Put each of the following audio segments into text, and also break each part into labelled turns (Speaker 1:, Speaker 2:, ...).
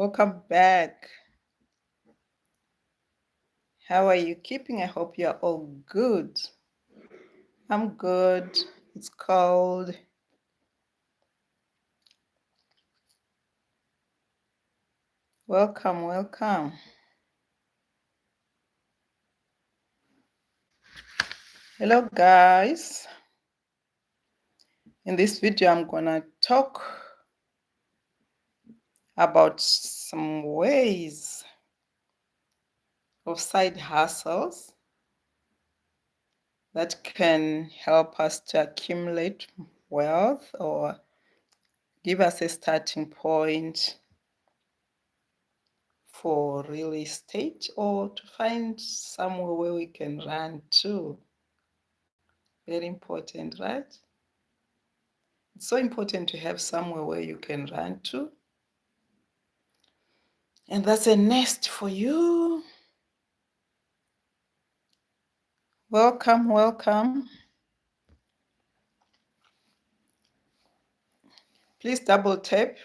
Speaker 1: Welcome back. How are you keeping? I hope you are all good. I'm good. It's cold. Welcome, welcome. Hello, guys. In this video, I'm gonna talk about some ways of side hustles that can help us to accumulate wealth or give us a starting point for real estate or to find somewhere where we can run to. Very important, right? It's so important to have somewhere where you can run to. And that's a nest for you. Welcome, welcome. Please double tap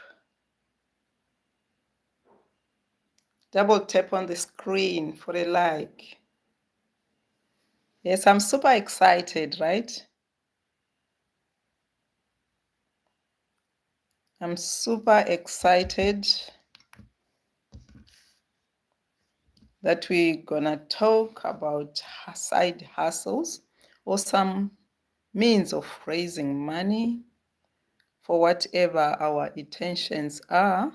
Speaker 1: on the screen for a like. Yes, I'm super excited, right? I'm super excited that we're gonna talk about side hustles or some means of raising money for whatever our intentions are.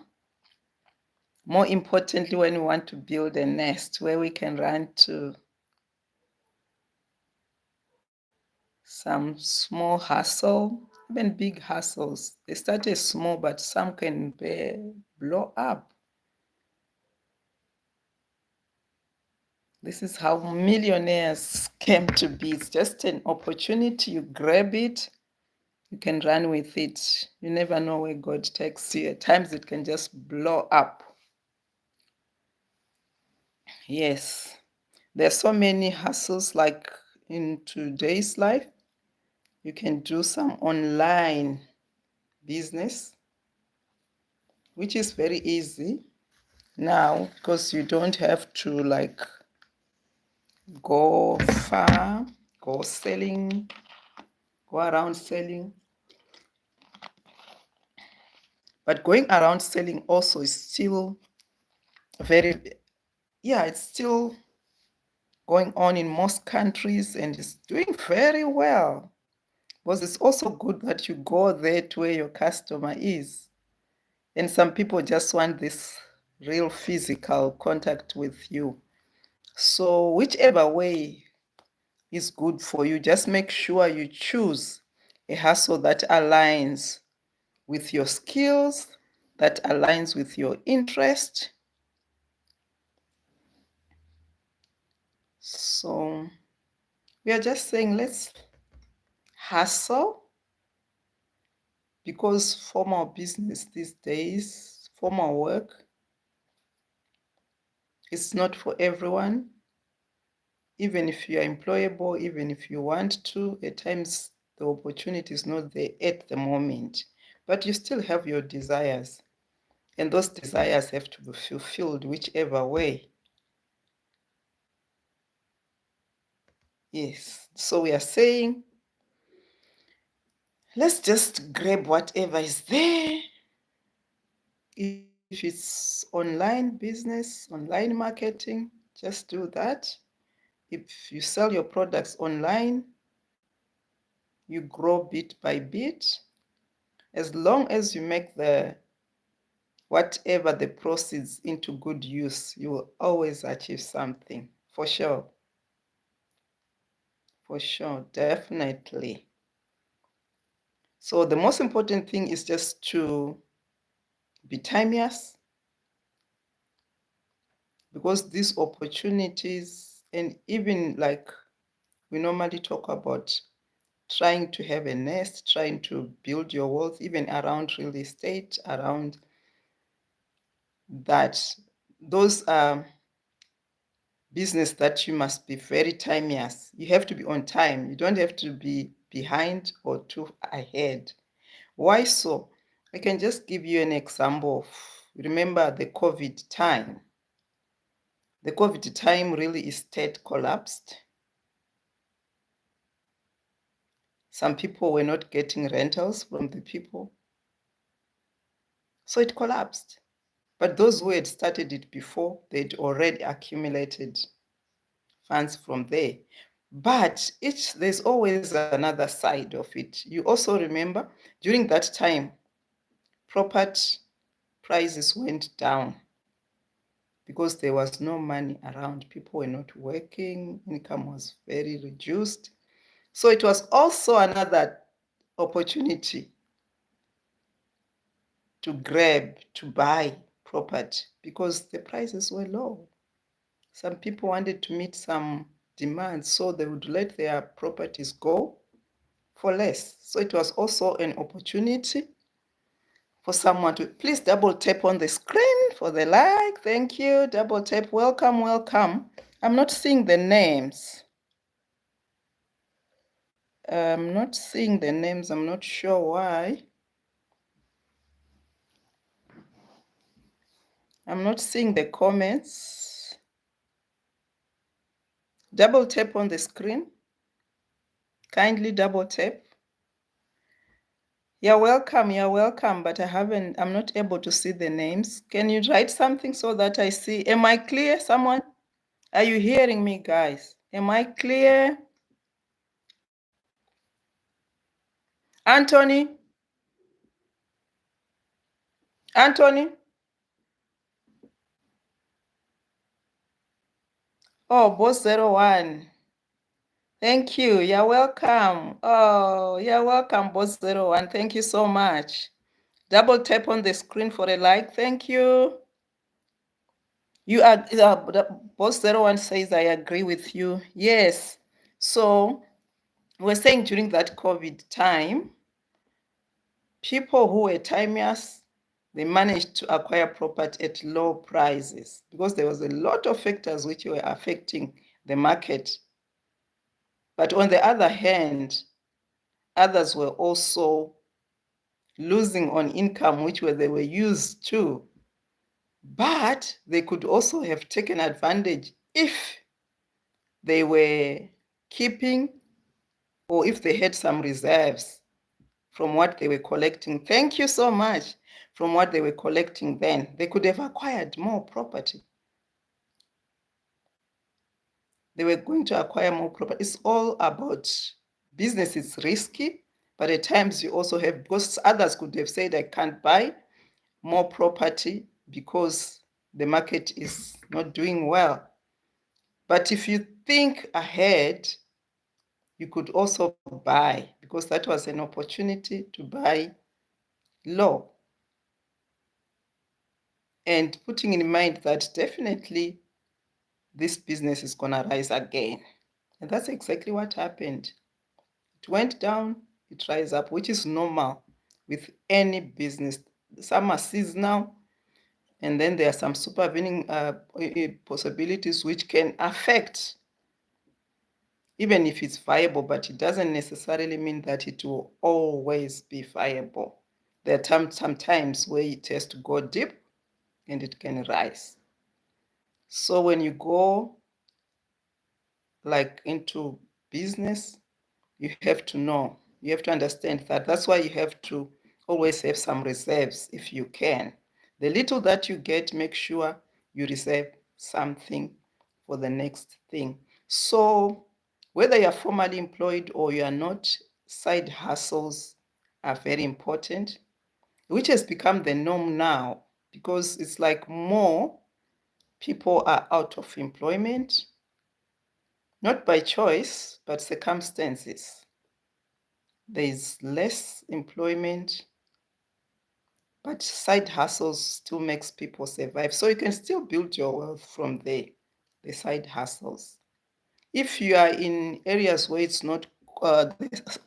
Speaker 1: More importantly, when we want to build a nest where we can run to some small hustle, even big hustles. They started small, but some can blow up. This is how millionaires came to be. It's just an opportunity. You grab it, you can run with it. You never know where God takes you. At times it can just blow up. Yes. There's so many hustles like in today's life. You can do some online business, which is very easy now because you don't have to like go far, go around selling. But going around selling also is still it's still going on in most countries and it's doing very well. Because it's also good that you go there to where your customer is. And some people just want this real physical contact with you. So whichever way is good for you, just make sure you choose a hustle that aligns with your skills, that aligns with your interest. So we are just saying let's hustle, because formal business these days, formal work, it's not for everyone. Even if you are employable, even if you want to, at times the opportunity is not there at the moment, but you still have your desires, and those desires have to be fulfilled whichever way. Yes, so we are saying let's just grab whatever is there. If it's online business, online marketing, just do that. If you sell your products online, you grow bit by bit. As long as you make whatever the proceeds into good use, you will always achieve something, for sure. For sure, definitely. So the most important thing is just to be timeous, because these opportunities, and even like we normally talk about trying to have a nest, trying to build your wealth, even around real estate, around that, those are business that you must be very timeous. You have to be on time. You don't have to be behind or too ahead. Why so? I can just give you an example of Remember the COVID time. The COVID time really estate collapsed. Some people were not getting rentals from the people. So it collapsed. But those who had started it before, they'd already accumulated funds from there. But there's always another side of it. You also remember during that time, property prices went down because there was no money around. People were not working, income was very reduced. So it was also another opportunity to grab, to buy property because the prices were low. Some people wanted to meet some demands, so they would let their properties go for less. So it was also an opportunity for someone to please double tap on the screen for the like. Thank you. Double tap. Welcome, welcome. I'm not seeing the names. I'm not seeing the names. I'm not sure why. I'm not seeing the comments. Double tap on the screen. Kindly double tap. You're welcome, but I'm not able to see the names. Can you write something so that I see? Am I clear, someone? Are you hearing me, guys? Am I clear? Anthony? Anthony? Oh, Boss 01. Thank you. You're welcome. Oh, you're welcome, Boss 01. Thank you so much. Double tap on the screen for a like. Thank you. You are, Boss 01 says, I agree with you. Yes. So we're saying during that COVID time, people who were timers, they managed to acquire property at low prices because there was a lot of factors which were affecting the market. But on the other hand, others were also losing on income which they were used to. But they could also have taken advantage if they were keeping or if they had some reserves from what they were collecting. Thank you so much. From what they were collecting then, they could have acquired more property. They were going to acquire more property. It's all about business. It's risky, but at times you also have, because others could have said, I can't buy more property because the market is not doing well. But if you think ahead, you could also buy because that was an opportunity to buy low. And putting in mind that definitely this business is going to rise again. And that's exactly what happened. It went down, it rise up, which is normal with any business. Some are seasonal, and then there are some supervening possibilities which can affect, even if it's viable, but it doesn't necessarily mean that it will always be viable. There are sometimes where it has to go deep and it can rise. So when you go like into business, you have to know, you have to understand that. That's why you have to always have some reserves if you can. The little that you get, make sure you reserve something for the next thing. So whether you're formally employed or you are not, side hustles are very important, which has become the norm now because it's like more people are out of employment, not by choice, but circumstances. There is less employment, but side hustles still makes people survive. So you can still build your wealth from there, the side hustles. If you are in areas where it's not,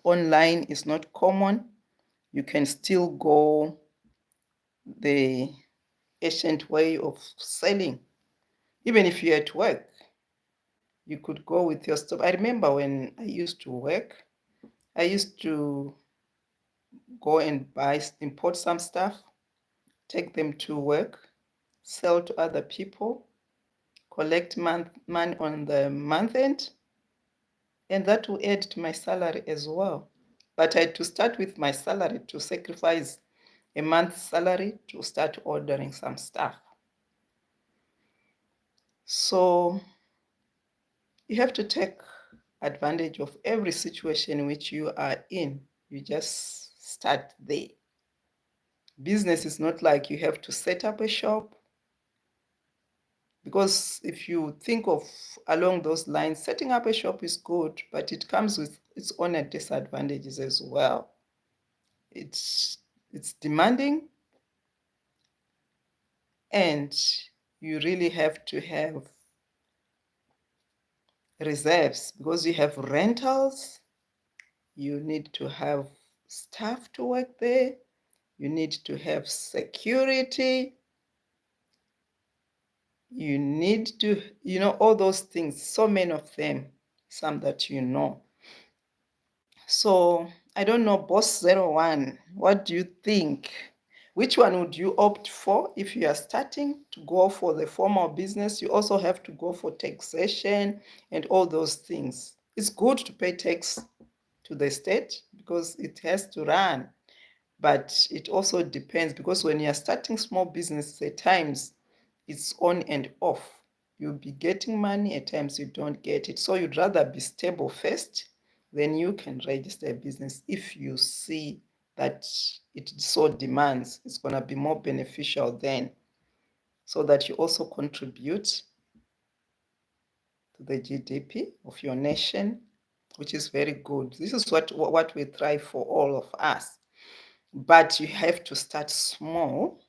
Speaker 1: online is not common, you can still go the ancient way of selling. Even if you're at work, you could go with your stuff. I remember when I used to work, I used to go and import some stuff, take them to work, sell to other people, collect money on the month end, and that will add to my salary as well. But I had to start with my salary, to sacrifice a month's salary to start ordering some stuff. So you have to take advantage of every situation which you are in. You just start there. Business is not like you have to set up a shop, because if you think of along those lines, setting up a shop is good, but it comes with its own disadvantages as well. It's demanding, and you really have to have reserves, because you have rentals, you need to have staff to work there, you need to have security, you need to, all those things, so many of them, some that you know. So I don't know, Boss01, what do you think? Which one would you opt for if you are starting to go for the formal business? You also have to go for taxation and all those things. It's good to pay tax to the state because it has to run, but it also depends, because when you're starting small business, at times it's on and off. You'll be getting money, at times you don't get it. So you'd rather be stable first, then you can register a business if you see that it so demands. It's going to be more beneficial then, so that you also contribute to the GDP of your nation, which is very good. This is what we try for, all of us. But you have to start small.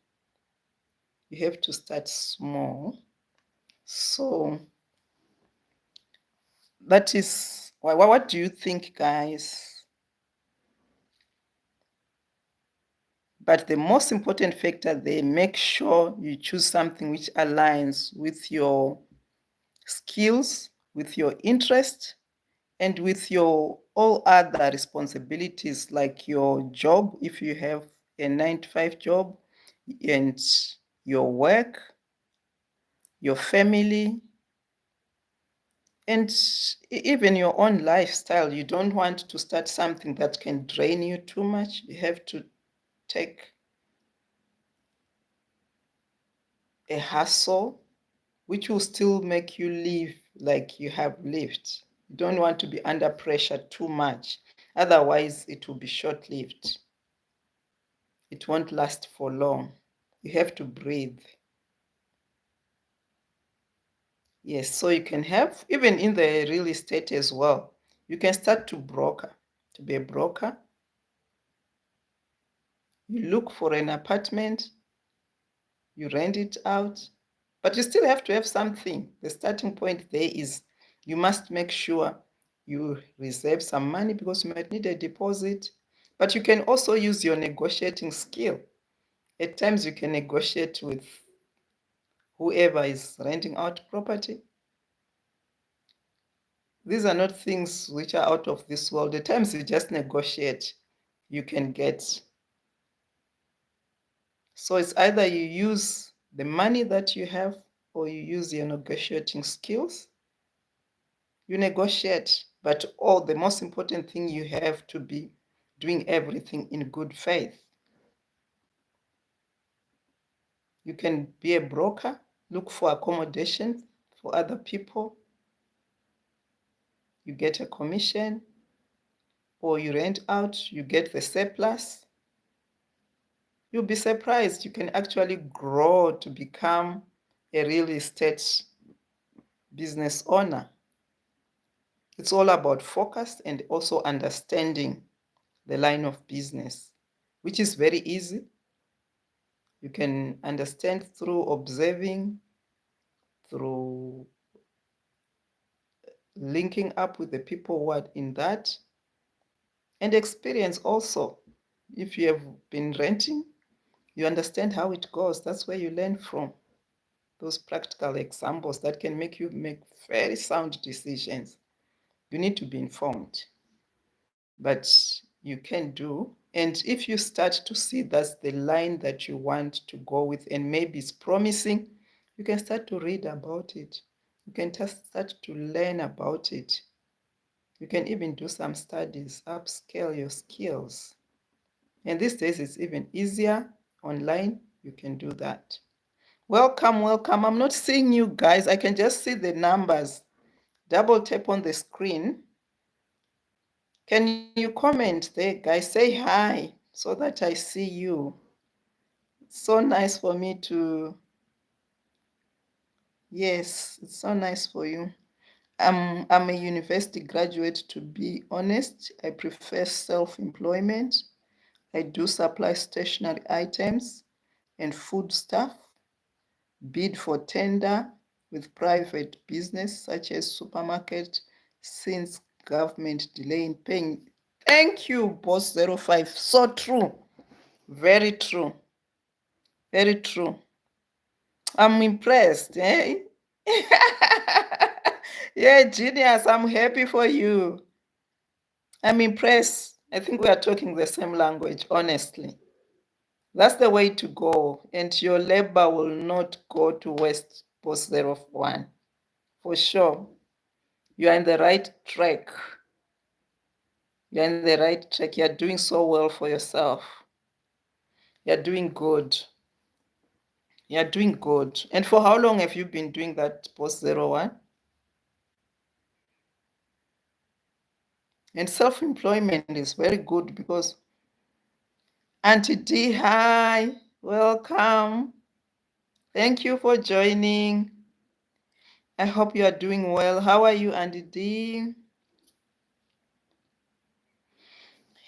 Speaker 1: You have to start small. So that is, what do you think, guys? But the most important factor there, make sure you choose something which aligns with your skills, with your interest, and with your all other responsibilities, like your job, if you have a 9-to-5 job, and your work, your family, and even your own lifestyle. You don't want to start something that can drain you too much. You have to take a hustle which will still make you live like you have lived. You don't want to be under pressure too much. Otherwise, it will be short-lived. It won't last for long. You have to breathe. Yes, so you can have, even in the real estate as well, you can start to be a broker. You look for an apartment, you rent it out, but you still have to have something. The starting point there is you must make sure you reserve some money, because you might need a deposit, but you can also use your negotiating skill. At times you can negotiate with whoever is renting out property. These are not things which are out of this world. At times you just negotiate, you can get. So it's either you use the money that you have, or you use your negotiating skills. You negotiate, but the most important thing, you have to be doing everything in good faith. You can be a broker, look for accommodation for other people. You get a commission, or you rent out, you get the surplus. You'll be surprised. You can actually grow to become a real estate business owner. It's all about focus and also understanding the line of business, which is very easy. You can understand through observing, through linking up with the people who are in that, and experience also. If you have been renting, you understand how it goes. That's where you learn from those practical examples that can make you make very sound decisions. You need to be informed, but you can do And if you start to see that's the line that you want to go with and maybe it's promising, you can start to read about it. You can just start to learn about it. You can even do some studies, upscale your skills. And these days it's even easier online. You can do that. Welcome, welcome. I'm not seeing you guys. I can just see the numbers. Double tap on the screen. Can you comment there, guys? Say hi so that I see you. It's so nice for me to, yes, it's so nice for you. I'm a university graduate, to be honest. I prefer self-employment. I do supply stationery items and food stuff, bid for tender with private business such as supermarket since government delay in paying. Thank you, Boss 05. So true. Very true. Very true. I'm impressed, eh? Yeah, genius. I'm happy for you. I'm impressed. I think we are talking the same language, honestly. That's the way to go. And your labor will not go to waste, Boss 01. For sure. You are in the right track. You're in the right track. You're doing so well for yourself. You're doing good. You're doing good. And for how long have you been doing that, Boss 01? And self-employment is very good because Auntie D, hi, welcome. Thank you for joining. I hope you are doing well. How are you, Auntie D?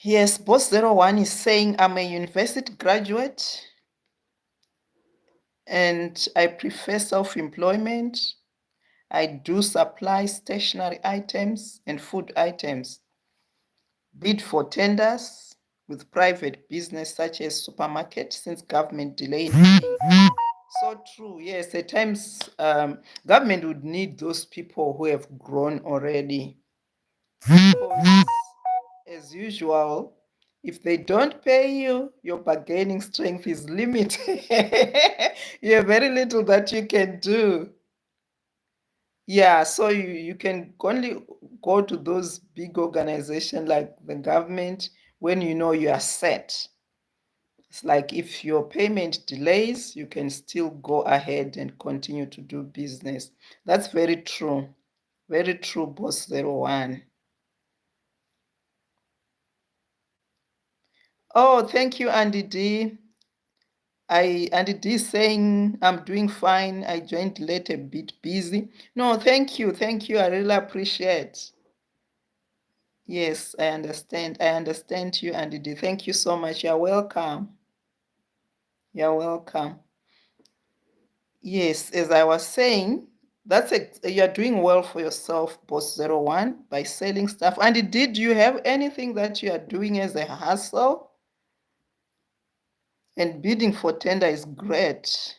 Speaker 1: Yes, Boss 01 is saying I'm a university graduate and I prefer self-employment. I do supply stationery items and food items. Bid for tenders with private business such as supermarket since government delayed. So true. Yes, at times government would need those people who have grown already. Because as usual, if they don't pay you, your bargaining strength is limited. You have very little that you can do. Yeah, so you can only go to those big organizations like the government when you know you are set. It's like if your payment delays, you can still go ahead and continue to do business. That's very true. Very true, Boss 01. Oh, thank you, Andy D. Andy D is saying I'm doing fine. I joined late, a bit busy. No, thank you. Thank you. I really appreciate. Yes, I understand. I understand you, Andy D. Thank you so much. You're welcome. You're welcome. Yes, as I was saying, you're doing well for yourself, Boss 01, by selling stuff. And did you have anything that you are doing as a hustle? And bidding for tender is great.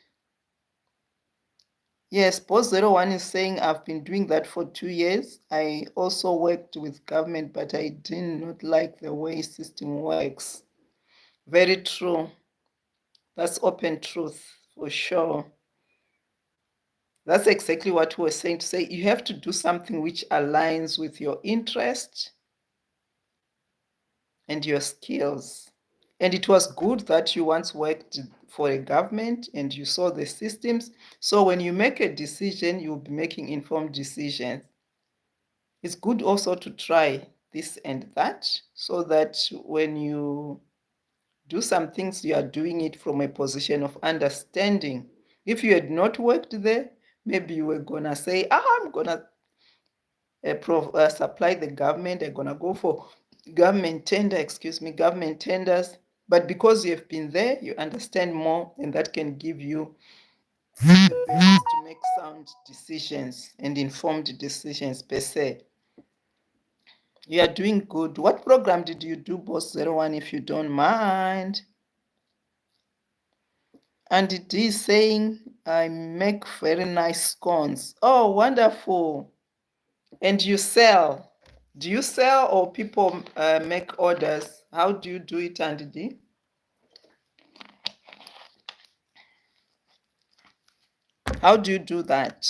Speaker 1: Yes, Boss 01 is saying I've been doing that for 2 years. I also worked with government, but I did not like the way system works. Very true. That's open truth for sure. That's exactly what we were saying, to say you have to do something which aligns with your interest and your skills. And it was good that you once worked for a government and you saw the systems. So when you make a decision, you'll be making informed decisions. It's good also to try this and that so that when you do some things, you are doing it from a position of understanding. If you had not worked there, maybe you were gonna say, I'm gonna supply the government, I'm gonna go for government tenders. But because you have been there, you understand more, and that can give you the basis to make sound decisions and informed decisions per se. You are doing good. What program did you do, Boss 01, if you don't mind? And it is saying, I make very nice scones. Oh, wonderful. And you sell. Do you sell or people make orders? How do you do it, Andy D? How do you do that?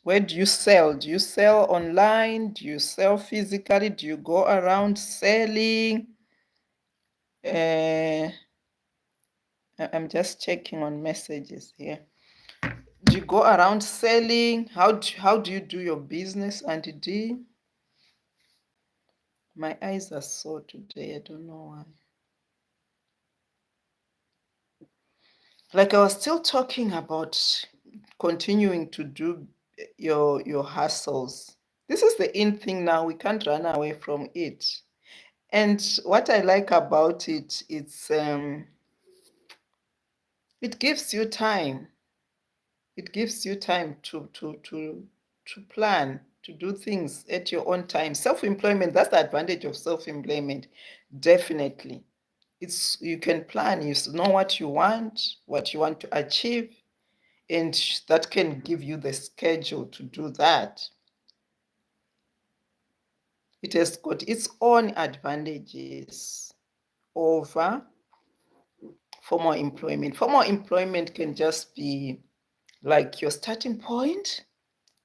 Speaker 1: Where do you sell? Do you sell online? Do you sell physically? Do you go around selling? I'm just checking on messages here. Do you go around selling? How do you do your business, Auntie D? My eyes are sore today. I don't know why. Like I was still talking about continuing to do your hustles. This is the in thing now. We can't run away from it. And what I like about it, it gives you time. It gives you time to plan, to do things at your own time. Self-employment, that's the advantage of self-employment. Definitely. You can plan, you know what you want to achieve, and that can give you the schedule to do that. It has got its own advantages over formal employment. Formal employment can just be like your starting point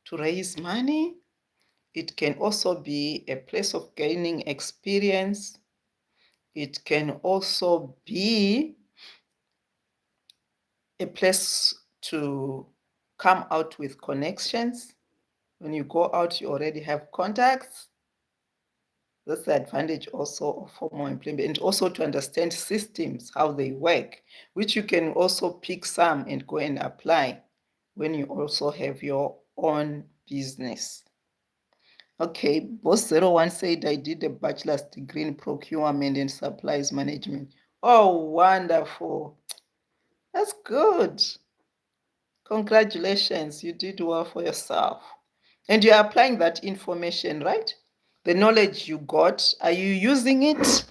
Speaker 1: to raise money. It can also be a place of gaining experience. It can also be a place to come out with connections. When you go out, you already have contacts. That's the advantage also of formal employment, and also to understand systems, how they work, which you can also pick some and go and apply when you also have your own business. Okay, Boss01 said I did a bachelor's degree in procurement and supplies management. Oh, wonderful. That's good. Congratulations, you did well for yourself. And you're applying that information, right? The knowledge you got, are you using it?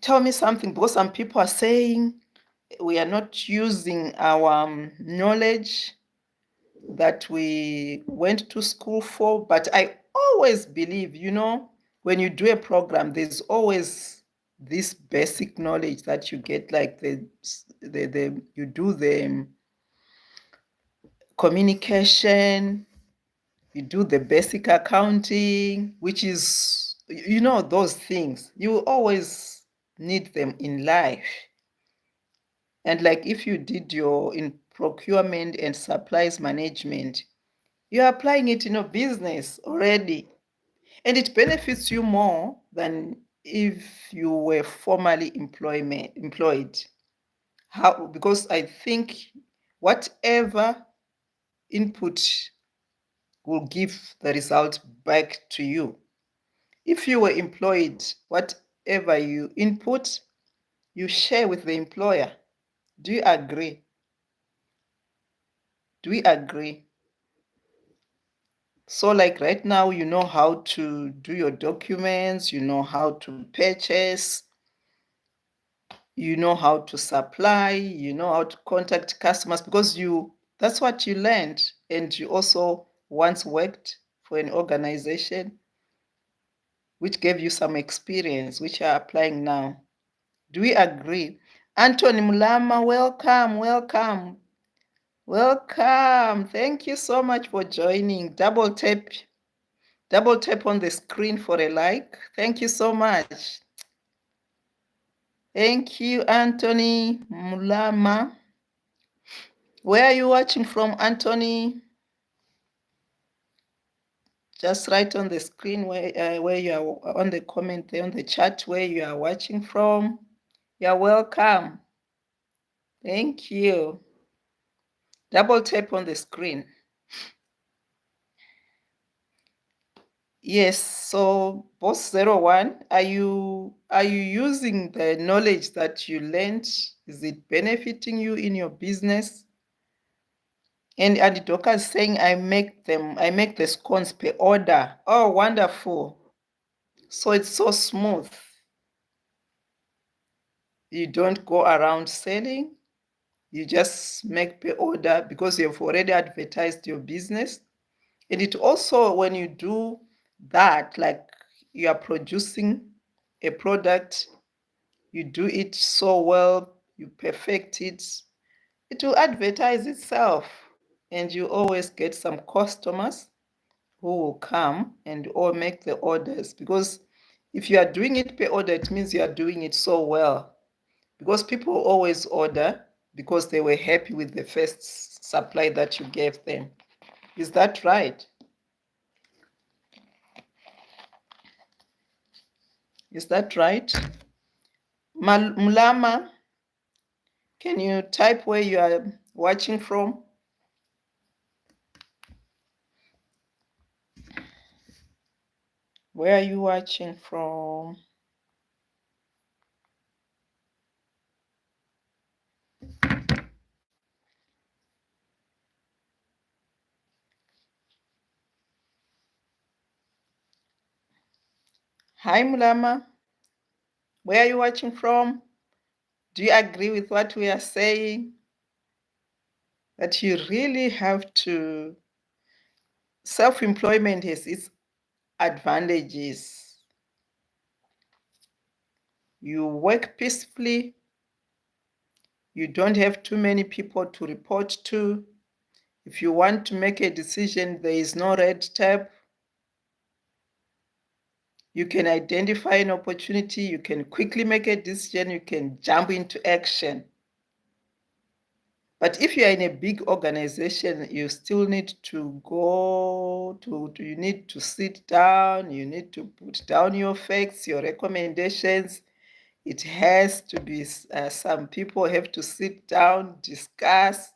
Speaker 1: Tell me something, because some people are saying we are not using our knowledge that we went to school for. But I always believe, when you do a program, there's always this basic knowledge that you get, like you do the communication, you do the basic accounting, which is, those things. You always need them in life. And like if you did your in procurement and supplies management, you're applying it in your business already. And it benefits you more than if you were formally employed. How? Because I think whatever input will give the result back to you. If you were employed, whatever you input, you share with the employer. Do you agree? Do we agree? So like right now, you know how to do your documents, you know how to purchase, you know how to supply, you know how to contact customers, because that's what you learned. And you also once worked for an organization which gave you some experience, which you are applying now. Do we agree? Anthony Mulama, welcome, welcome, welcome. Thank you so much for joining. Double tap on the screen for a like. Thank you so much. Thank you, Anthony Mulama. Where are you watching from, Anthony? Just write on the screen where you are, on the comment there, on the chat, where you are watching from. You're welcome. Thank you. Double tap on the screen. Yes, so Boss01, are you using the knowledge that you learned? Is it benefiting you in your business? And Adidoka is saying I make the scones per order. Oh, wonderful. So it's so smooth. You don't go around selling. You just make per order because you've already advertised your business. And it also, when you do that, like you are producing a product, you do it so well, you perfect it, it will advertise itself, and you always get some customers who will come and or make the orders, because if you are doing it per order, it means you are doing it so well, because people always order because they were happy with the first supply that you gave them. Is that right? Is that right? Mulama, can you type where you are watching from? Where are you watching from? Hi, Mulama. Where are you watching from? Do you agree with what we are saying? That you really have to, self-employment has its advantages. You work peacefully. You don't have too many people to report to. If you want to make a decision, there is no red tape. You can identify an opportunity. You can quickly make a decision. You can jump into action. But if you are in a big organization, you still need to you need to sit down, you need to put down your facts, your recommendations. It has to be, some people have to sit down, discuss,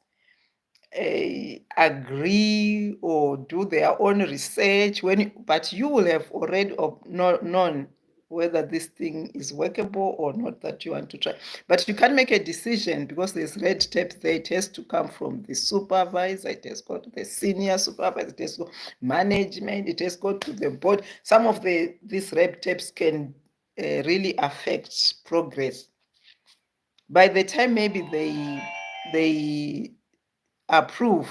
Speaker 1: agree, or do their own research. But you will have already known whether this thing is workable or not, that you want to try. But you can't make a decision because there's red tape there. It has to come from the supervisor, it has got to the senior supervisor, it has got management, it has got to the board. Some of these red tapes can really affect progress. By the time maybe they approve,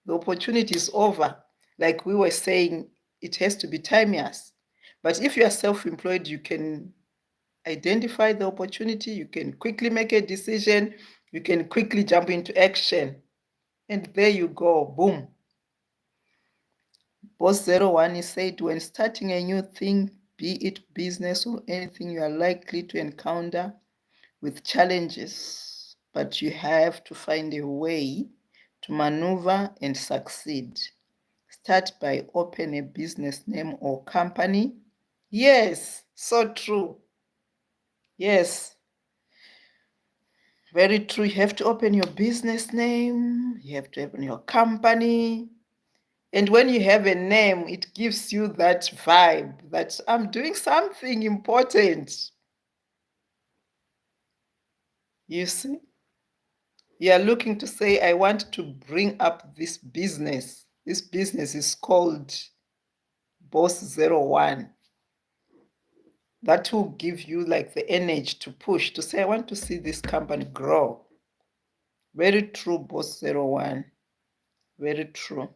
Speaker 1: the opportunity is over. Like we were saying, it has to be timeless. But if you are self-employed, you can identify the opportunity, you can quickly make a decision, you can quickly jump into action, and there you go, boom. Boss 01 said, when starting a new thing, be it business or anything, you are likely to encounter with challenges, but you have to find a way to maneuver and succeed. Start by open a business name or company. Yes, so true. Yes, very true. You have to open your business name, you have to open your company. And when you have a name, it gives you that vibe that I'm doing something important. You see? You are looking to say, I want to bring up this business. This business is called Boss 01. That will give you like the energy to push, to say, I want to see this company grow. Very true, Boss 01. Very true.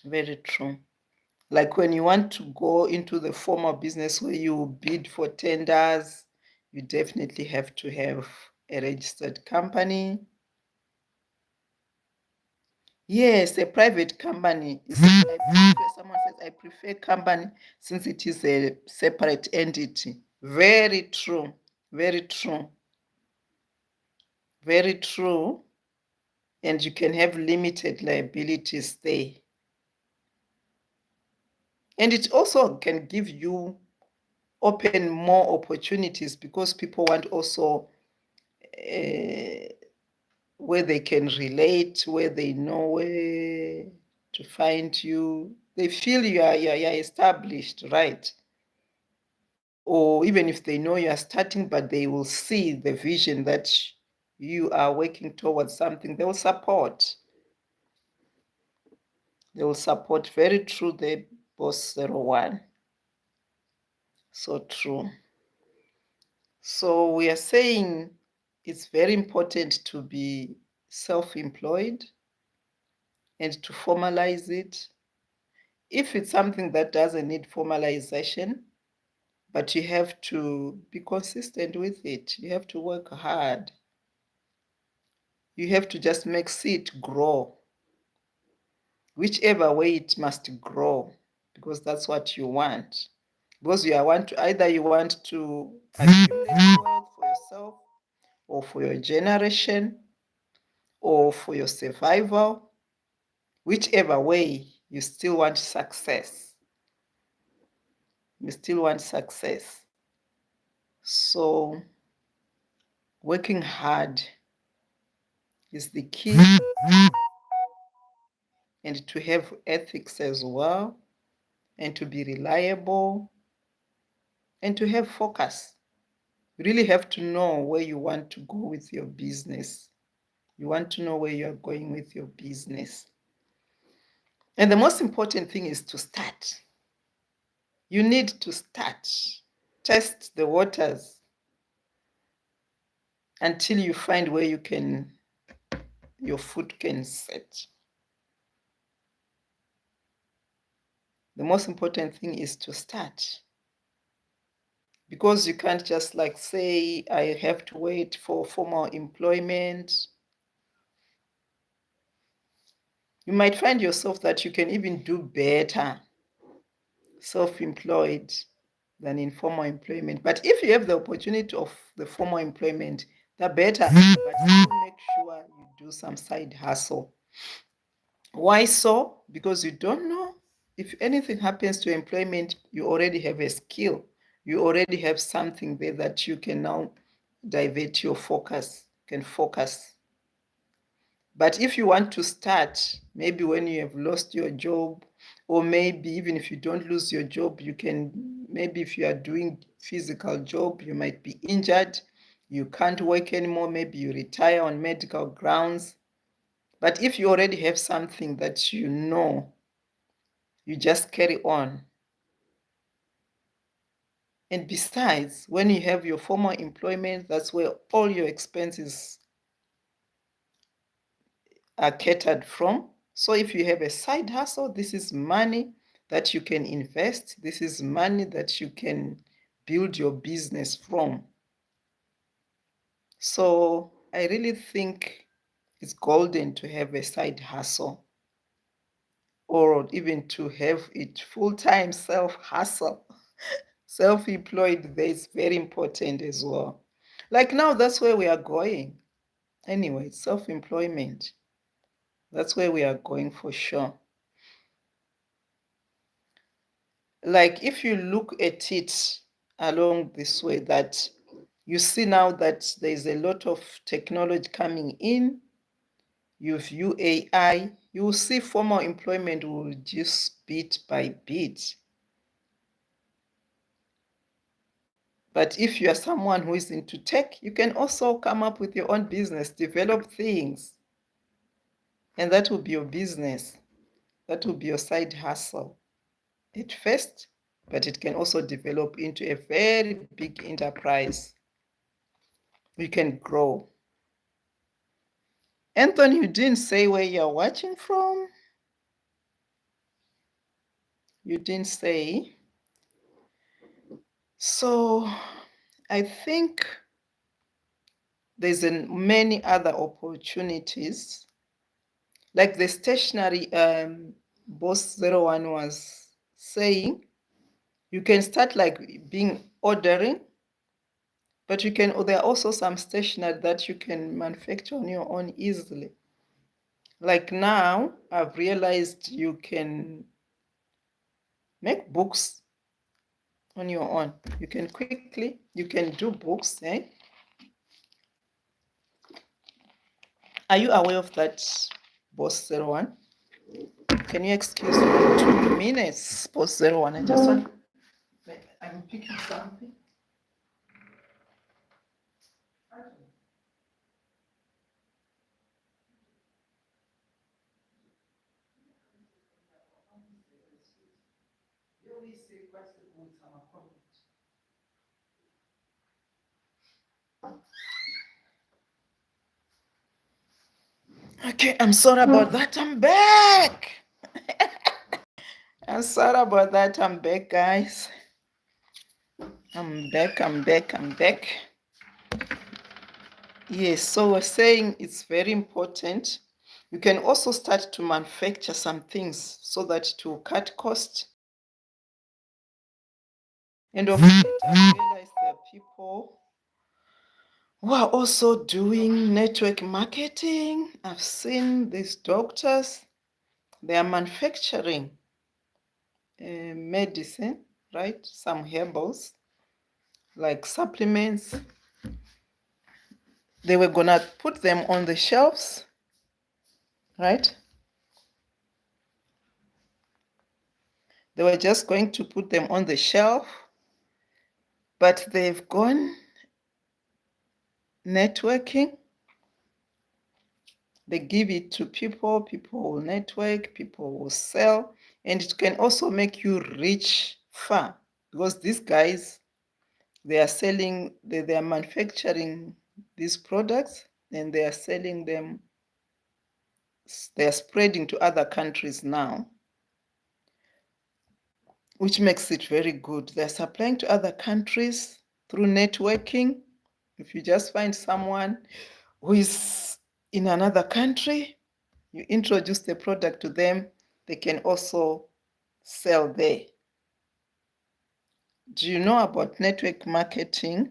Speaker 1: Very true. Like when you want to go into the formal business where you bid for tenders, you definitely have to have a registered company. Yes, a private company. Someone says, I prefer company since it is a separate entity. Very true. Very true. Very true. And you can have limited liabilities there. And it also can give you open more opportunities because people want also where they can relate, where they know where to find you. They feel you're established, right? Or even if they know you are starting, but they will see the vision that you are working towards something, they will support. They will support. Very true, the Boss 01. So true. So we are saying it's very important to be self-employed and to formalize it If it's something that doesn't need formalization, but you have to be consistent with it, you have to work hard, you have to just make it grow, whichever way it must grow, because that's what you want. Because you want to, either you want to accumulate wealth for yourself or for your generation or for your survival, whichever way, you still want success. You still want success. So working hard is the key, and to have ethics as well, and to be reliable, and to have focus. You really have to know where you want to go with your business. You want to know where you are going with your business. And the most important thing is to start. You need to start. Test the waters until you find where your foot can set. The most important thing is to start. Because you can't just like say, I have to wait for formal employment. You might find yourself that you can even do better self-employed than in formal employment. But if you have the opportunity of the formal employment, the better. But still make sure you do some side hustle. Why so? Because you don't know. If anything happens to employment, you already have a skill. You already have something there that you can now divert your focus, can focus. But if you want to start, maybe when you have lost your job, or maybe even if you don't lose your job, you can, maybe if you are doing physical job, you might be injured, you can't work anymore, maybe you retire on medical grounds. But if you already have something that you know, you just carry on. And besides, when you have your formal employment, that's where all your expenses are catered from. So if you have a side hustle, this is money that you can invest. This is money that you can build your business from. So I really think it's golden to have a side hustle, or even to have it full-time self-hustle. Self-employed, there is very important as well. Like now, that's where we are going. Anyway, self-employment. That's where we are going for sure. Like if you look at it along this way, that you see now that there's a lot of technology coming in, you view AI, you will see formal employment will reduce bit by bit. But if you are someone who is into tech, you can also come up with your own business, develop things, and that will be your business. That will be your side hustle at first, but it can also develop into a very big enterprise. You can grow. Anthony, you didn't say where you're watching from. You didn't say. So I think there's many other opportunities. Like the stationery Boss 01 was saying, you can start like being ordering, but you can, there are also some stationery that you can manufacture on your own easily. Like now, I've realized you can make books on your own. You can do books, eh? Are you aware of that, Boss 01? Can you excuse me 2 minutes, Boss 01? I just want, I'm picking something. Okay, I'm sorry about that. I'm back. And sorry about that. I'm back, guys. I'm back. Yes, so we're saying it's very important. You can also start to manufacture some things so that to cut cost. And of late, I realized there are people who are also doing network marketing. I've seen these doctors, they are manufacturing medicine, right? Some herbals, like supplements. They were gonna put them on the shelves, right? They were just going to put them on the shelf, but they've gone networking. They give it to people, people will network, people will sell, and it can also make you rich far because these guys, they are selling, they are manufacturing these products and they are selling them, they are spreading to other countries now, which makes it very good. They're supplying to other countries through networking. If you just find someone who is in another country, you introduce the product to them, they can also sell there. Do you know about network marketing?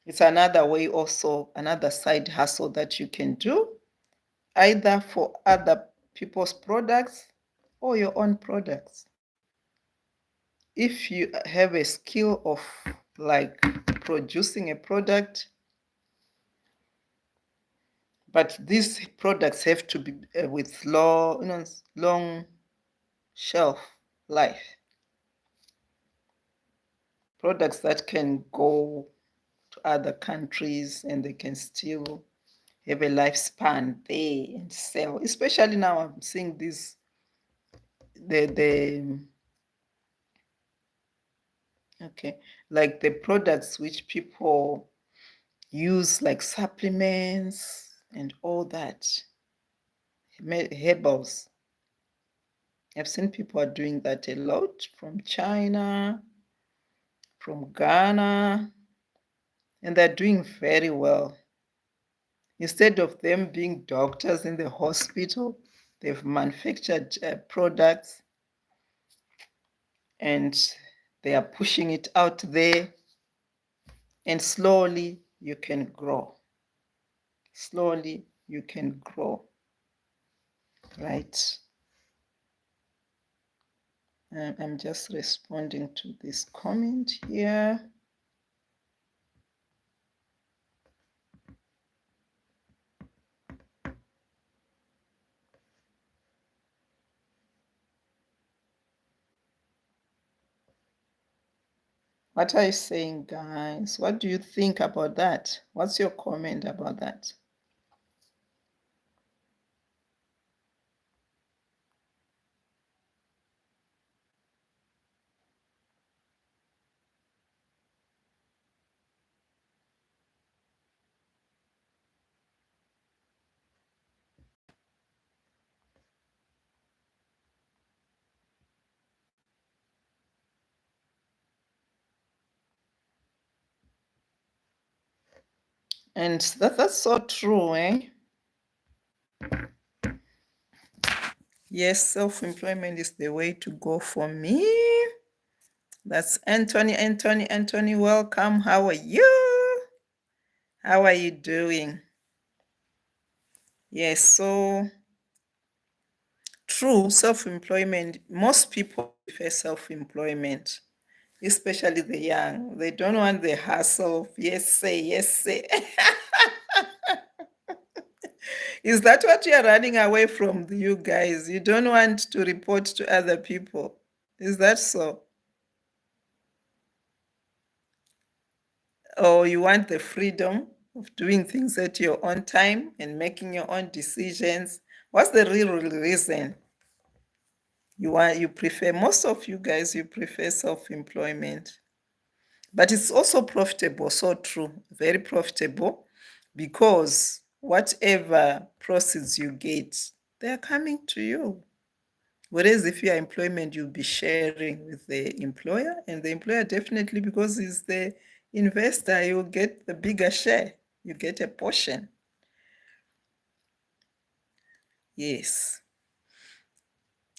Speaker 1: It's another way also, another side hustle that you can do, either for other people's products or your own products. If you have a skill of like producing a product, but these products have to be with long shelf life. Products that can go to other countries and they can still have a lifespan there and sell. Especially now I'm seeing this, the okay, like the products which people use like supplements and all that, herbals. I've seen people are doing that a lot from China, from Ghana, and they're doing very well. Instead of them being doctors in the hospital, they've manufactured products and they are pushing it out there, and slowly you can grow. Slowly you can grow, right? I'm just responding to this comment here. What are you saying, guys? What do you think about that? What's your comment about that? And that's so true, eh? Yes, self-employment is the way to go for me. That's Anthony. Anthony, welcome. How are you? How are you doing? Yes, so true, self-employment. Most people prefer self-employment, especially the young. They don't want the hassle of yes, say, yes, say. Is that what you're running away from, you guys? You don't want to report to other people. Is that so? Or you want the freedom of doing things at your own time and making your own decisions? What's the real reason? You prefer, most of you guys, you prefer self-employment. But it's also profitable, so true, very profitable, because whatever proceeds you get, they are coming to you. Whereas if you are employment, you'll be sharing with the employer, and the employer definitely, because he's the investor, you'll get the bigger share. You get a portion. Yes,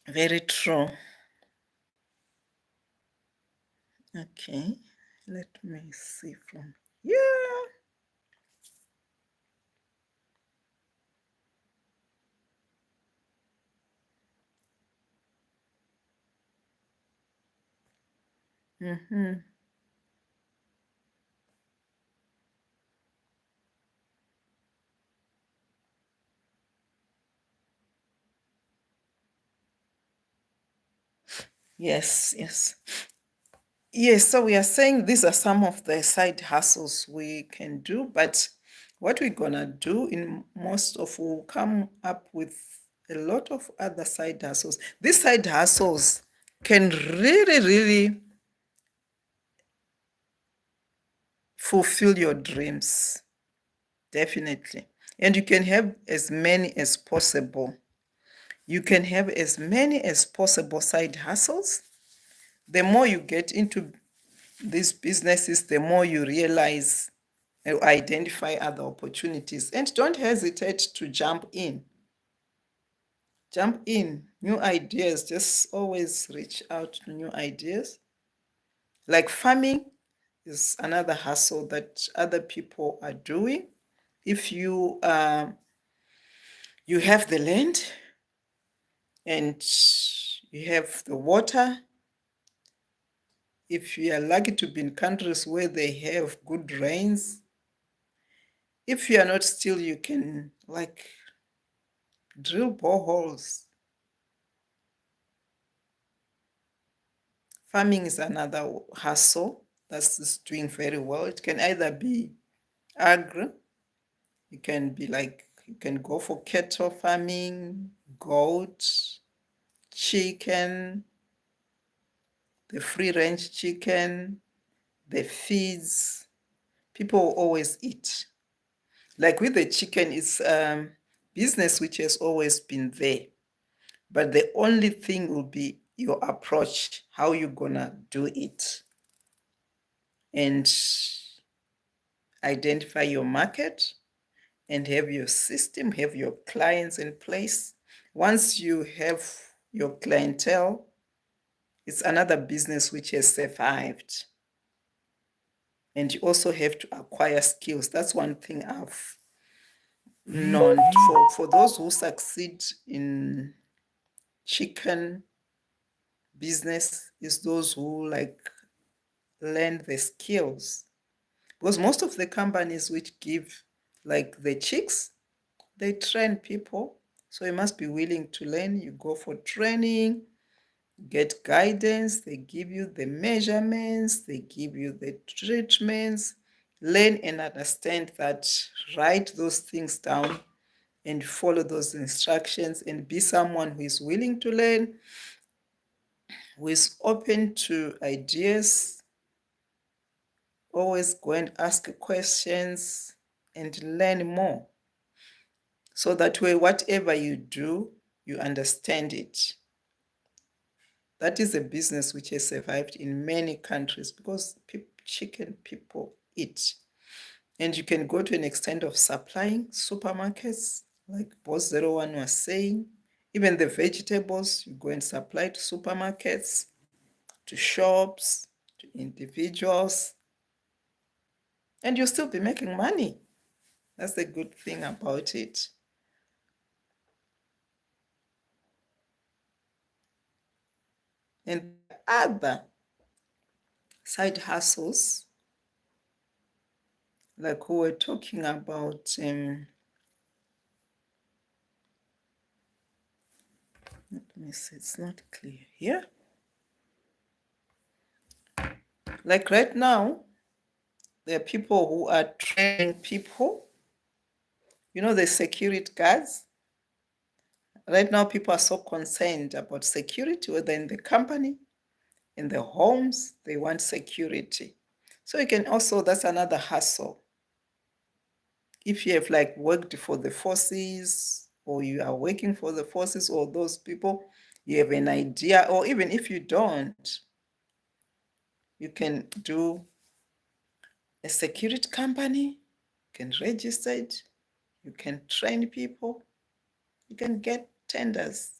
Speaker 1: very true. Okay, let me see from here. Mm-hmm. Yes, yes. Yes, so we are saying these are some of the side hustles we can do, but what we're gonna do in most of, we'll come up with a lot of other side hustles. These side hustles can really, really fulfill your dreams, definitely. And you can have as many as possible. You can have as many as possible side hustles. The more you get into these businesses, the more you realize, you identify other opportunities, and don't hesitate to jump in. Jump in, new ideas, just always reach out to new ideas. Like farming is another hustle that other people are doing. If you have the land and you have the water, if you are lucky to be in countries where they have good rains, if you are not still, you can like drill boreholes. Farming is another hustle that's doing very well. It can either be agri, you can be like, you can go for cattle farming, goat, chicken, the free range chicken, the feeds. People always eat. Like with the chicken, it's business which has always been there. But the only thing will be your approach, how you're gonna do it, and identify your market and have your system, have your clients in place. Once you have your clientele, it's another business which has survived. And you also have to acquire skills. That's one thing I've known. For those who succeed in chicken business, is those who like learn the skills. Because most of the companies which give like the chicks, they train people. So you must be willing to learn. You go for training, get guidance, they give you the measurements, they give you the treatments. Learn and understand that, write those things down and follow those instructions, and be someone who is willing to learn, who is open to ideas. Always go and ask questions and learn more, so that way whatever you do, you understand it. That is a business which has survived in many countries because chicken people eat. And you can go to an extent of supplying supermarkets, like Boss 01 was saying. Even the vegetables, you go and supply to supermarkets, to shops, to individuals, and you'll still be making money. That's the good thing about it. And other side hustles, like we were talking about, let me see, it's not clear here. Like right now, there are people who are training people. You know, the security guards. Right now, people are so concerned about security, whether in the company, in the homes, they want security. So you can also, that's another hustle. If you have like worked for the forces, or you are working for the forces, or those people, you have an idea, or even if you don't, you can do a security company, you can register it, you can train people, you can get tenders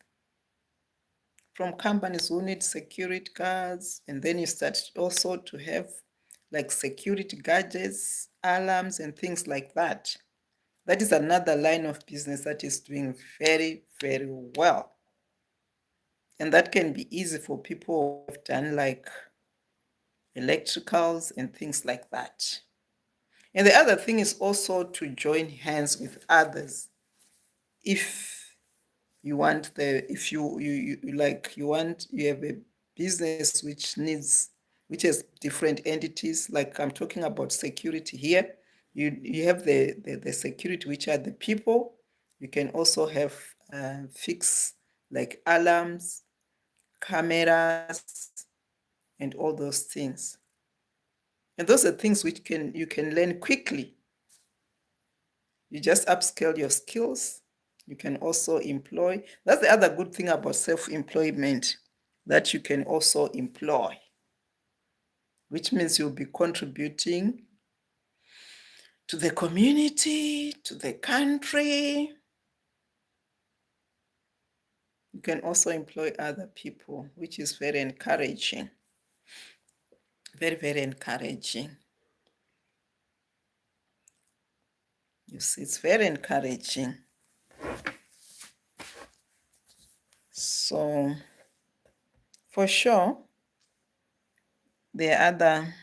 Speaker 1: from companies who need security guards, and then you start also to have like security gadgets, alarms, and things like that. That is another line of business that is doing very, very well. And that can be easy for people who have done like electricals and things like that. And the other thing is also to join hands with others. If you want if you like, you have a business which has different entities, like I'm talking about security here. You have the security, which are the people. You can also have fix like alarms, cameras, and all those things. And those are things which you can learn quickly. You just upscale your skills. You can also employ. That's the other good thing about self-employment, that you can also employ, which means you'll be contributing to the community, to the country. You can also employ other people, which is very encouraging. Very, very encouraging. You see, it's very encouraging. So, for sure, there are other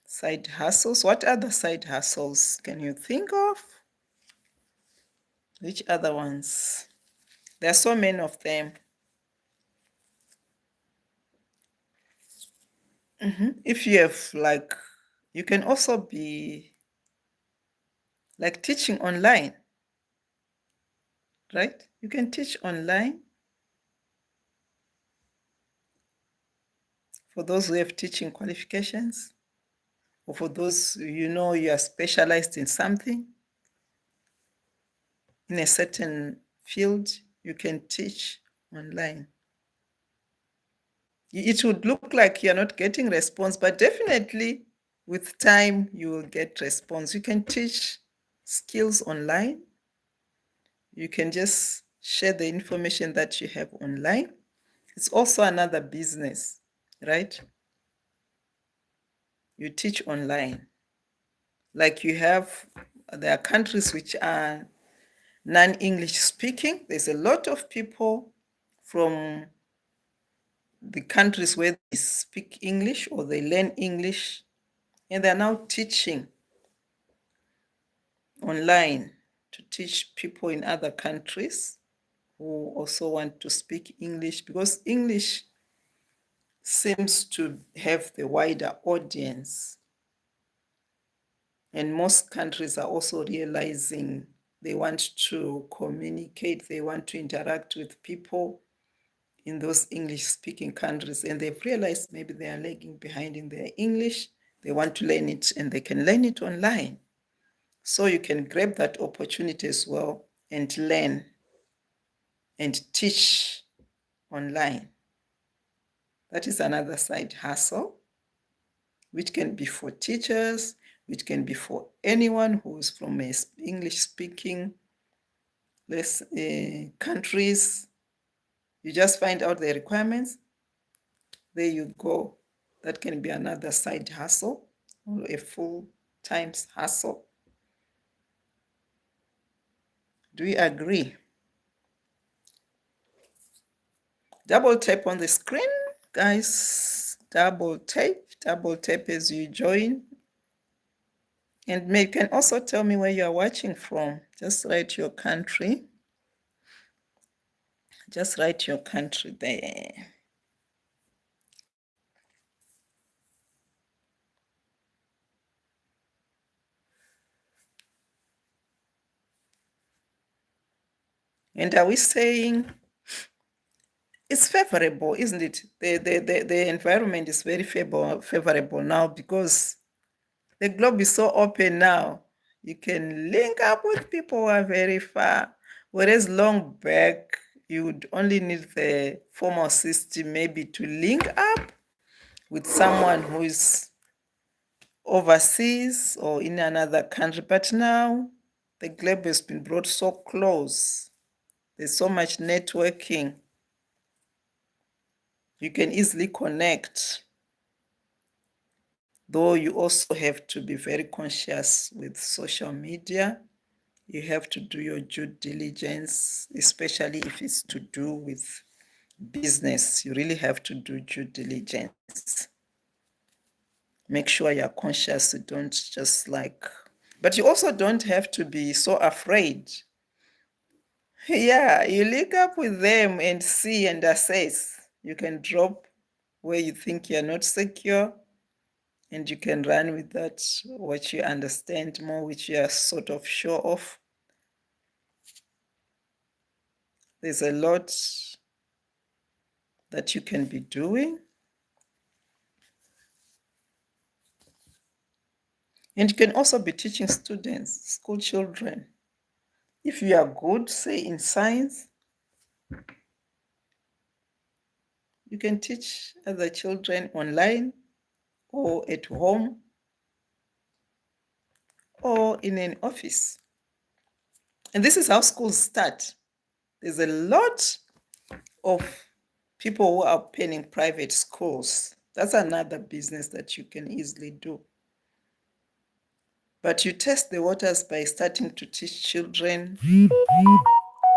Speaker 1: side hustles. What other side hustles can you think of? Which other ones? There are so many of them. If you have like, you can also be like teaching online, right? You can teach online for those who have teaching qualifications, or for those you are specialized in something, in a certain field, you can teach online. It would look like you're not getting response, but definitely with time you will get response. You can teach skills online. You can just share the information that you have online. It's also another business, right? You teach online. Like there are countries which are non-English speaking. There's a lot of people from the countries where they speak English or they learn English, and they're now teaching online to teach people in other countries who also want to speak English, because English seems to have the wider audience. And most countries are also realizing they want to communicate, they want to interact with people in those English-speaking countries, and they've realized maybe they are lagging behind in their English. They want to learn it, and they can learn it online. So you can grab that opportunity as well and learn and teach online. That is another side hustle, which can be for teachers, which can be for anyone who is from English-speaking countries. You just find out the requirements. There you go. That can be another side hustle or a full-time hustle. Do we agree? Double tap on the screen, guys. Double tap as you join. And you can also tell me where you are watching from. Just write your country. Just write your country there. And are we saying it's favorable, isn't it? The environment is very favorable now, because the globe is so open now. You can link up with people who are very far. Whereas long back, You would only need the formal system maybe to link up with someone who is overseas or in another country. But now the globe has been brought so close. There's so much networking. You can easily connect, though you also have to be very conscious with social media. You have to do your due diligence, especially if it's to do with business. You really have to do due diligence. Make sure you're conscious. You don't just but you also don't have to be so afraid. Yeah, you link up with them and see and assess. You can drop where you think you're not secure, and you can run with that, what you understand more, which you are sort of sure of. There's a lot that you can be doing. And you can also be teaching students, school children. If you are good, say in science, you can teach other children online or at home or in an office. And this is how schools start. There's a lot of people who are opening private schools. That's another business that you can easily do. But you test the waters by starting to teach children,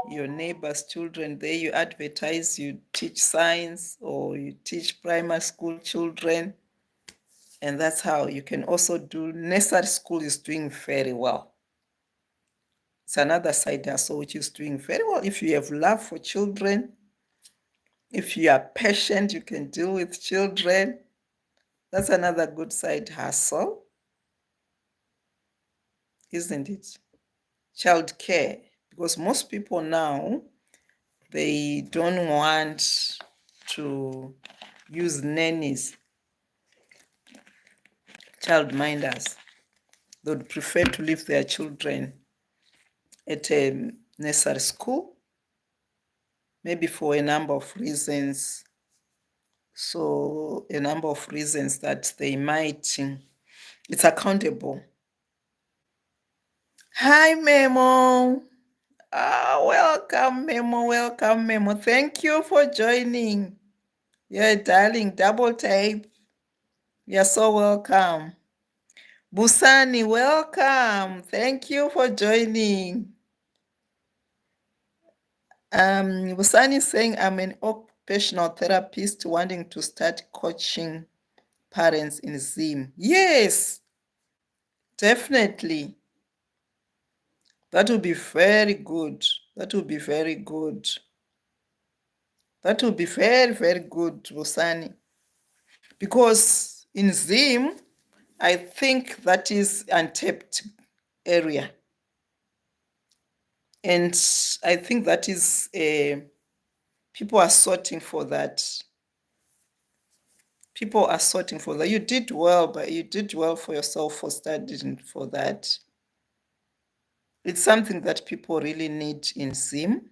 Speaker 1: your neighbors' children. There you advertise, you teach science or you teach primary school children. And that's how you can also do. Nursery school is doing very well. It's another side hustle which is doing very well. If you have love for children, if you are patient, you can deal with children. That's another good side hustle, isn't it? Childcare, because most people now, they don't want to use nannies, childminders. They would prefer to leave their children at a nursery school, maybe for a number of reasons. So a number of reasons that they might, it's accountable. Hi, Memo. Welcome, Memo. Welcome, Memo. Thank you for joining. Yeah, darling, double tape. You're so welcome. Busani, welcome. Thank you for joining. Busani is saying, I'm an occupational therapist wanting to start coaching parents in Zoom. Yes, definitely. That will be very good. That will be very good. That will be very, very good, Busani. Because in Zim, I think that is untapped area. And I think that is, people are sorting for that. People are sorting for that. You did well, but you did well for yourself for studying for that. It's something that people really need in Zim.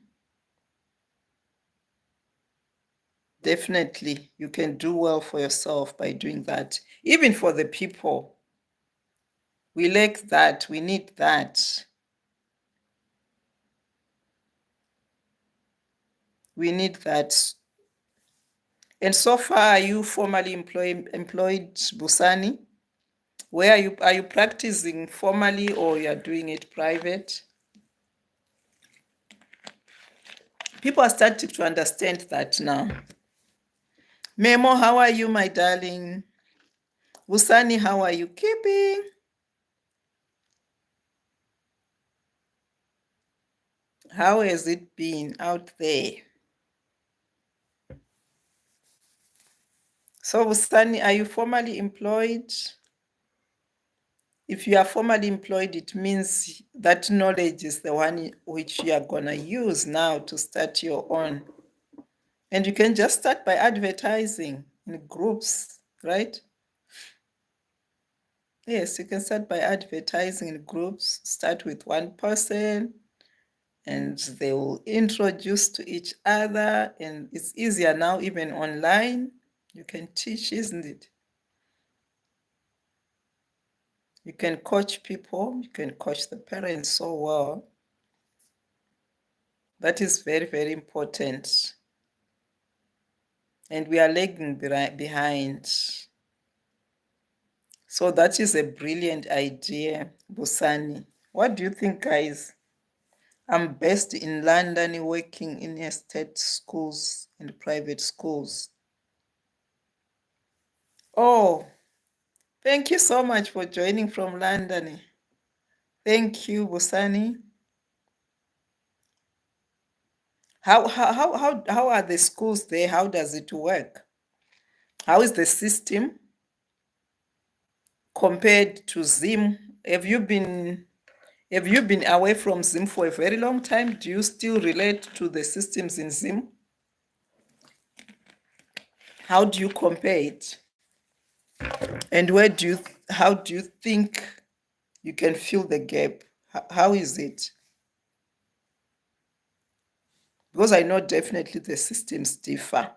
Speaker 1: Definitely, you can do well for yourself by doing that. Even for the people, we lack that. We need that. We need that. And so far, are you formally employed, Busani? Where are you practicing formally or you are doing it private? People are starting to understand that now. Memo, how are you, my darling? Busani, how are you keeping? How has it been out there? So, Busani, are you formally employed? If you are formally employed, it means that knowledge is the one which you are going to use now to start your own. And you can just start by advertising in groups, right? Yes, you can start by advertising in groups. Start with one person, and they will introduce to each other, and it's easier now, even online. You can teach, isn't it? You can coach people, you can coach the parents so well. That is very, very important. And we are lagging behind. So that is a brilliant idea, Busani. What do you think, guys? I'm based in London, working in state schools and private schools. Oh, thank you so much for joining from London. Thank you, Busani. How are the schools there? How does it work? How is the system compared to Zim? Have you been away from Zim for a very long time? Do you still relate to the systems in Zim? How do you compare it? And how do you think you can fill the gap? How is it? Because I know definitely the systems differ.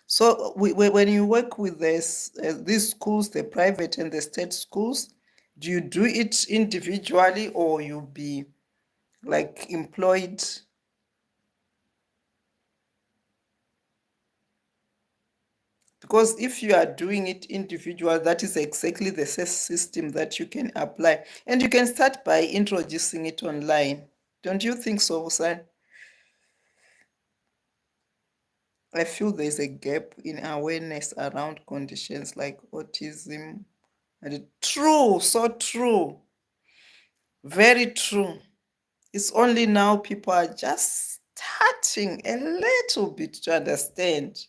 Speaker 1: So when you work with these schools, the private and the state schools, do you do it individually or you be like employed? Because if you are doing it individual, that is exactly the system that you can apply. And you can start by introducing it online. Don't you think so, Usan? I feel there's a gap in awareness around conditions like autism. And true, so true. Very true. It's only now people are just starting a little bit to understand.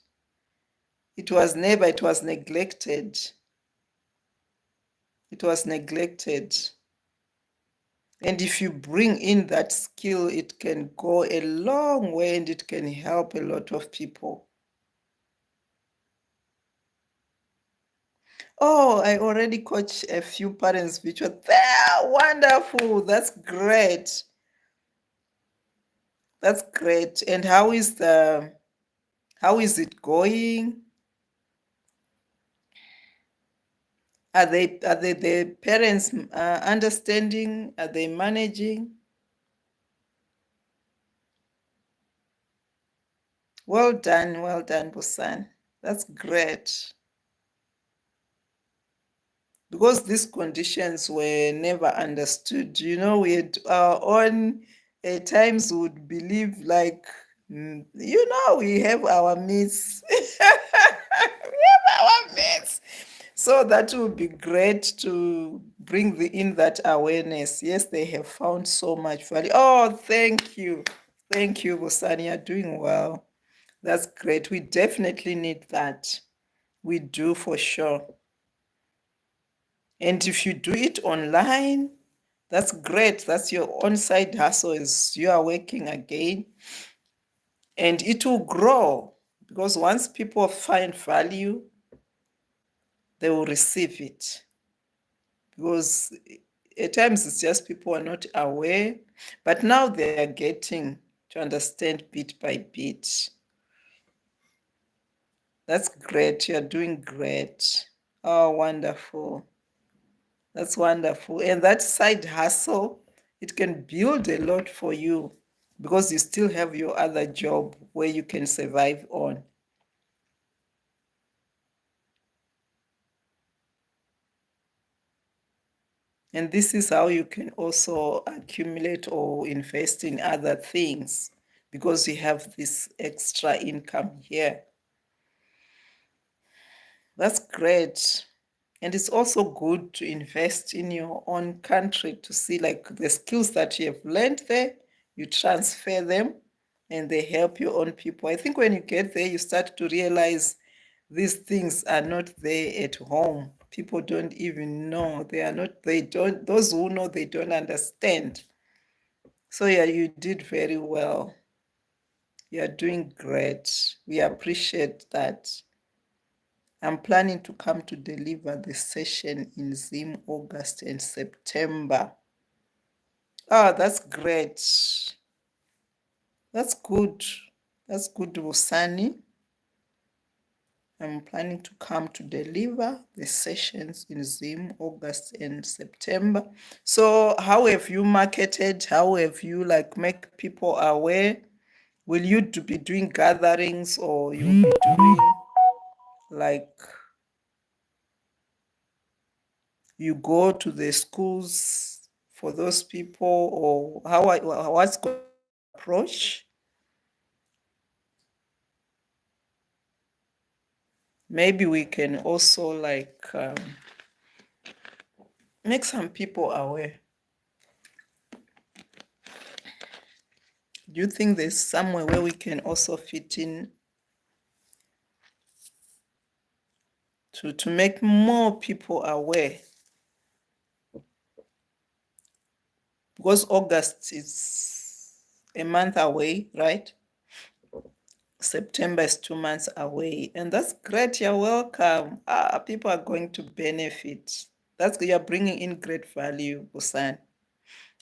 Speaker 1: It was neglected. It was neglected. And if you bring in that skill, it can go a long way and it can help a lot of people. Oh, I already coach a few parents virtual. They're wonderful. That's great. That's great. And how is it going? Are they the parents understanding? Are they managing? Well done, Busan. That's great. Because these conditions were never understood. We had our own times would believe like, we have our myths. We have our myths. So that would be great to bring in that awareness. Yes, they have found so much value. Oh, thank you. Thank you, Bosani. You're doing well. That's great. We definitely need that. We do for sure. And if you do it online, that's great. That's your on-site hustle as you are working again. And it will grow because once people find value, they will receive it. Because at times it's just people are not aware, but now they are getting to understand bit by bit. That's great. You're doing great. Oh, wonderful. That's wonderful. And that side hustle, it can build a lot for you because you still have your other job where you can survive on. And this is how you can also accumulate or invest in other things because you have this extra income here. That's great. And it's also good to invest in your own country to see like the skills that you have learned there, you transfer them and they help your own people. I think when you get there, you start to realize these things are not there at home. People don't even know. Those who know, they don't understand. So yeah, you did very well. You are doing great. We appreciate that. I'm planning to come to deliver the session in Zim August and September. Oh, that's great. That's good. That's good, Wusani. I'm planning to come to deliver the sessions in Zim August and September. So how have you marketed? How have you make people aware? Will you be doing gatherings, or you'll be doing like you go to the schools for those people, or what's going to be your approach? Maybe we can also make some people aware. Do you think there's somewhere where we can also fit in to make more people aware? Because August is a month away, right? September is 2 months away, and that's great. You're welcome. People are going to benefit. You're bringing in great value, Busan.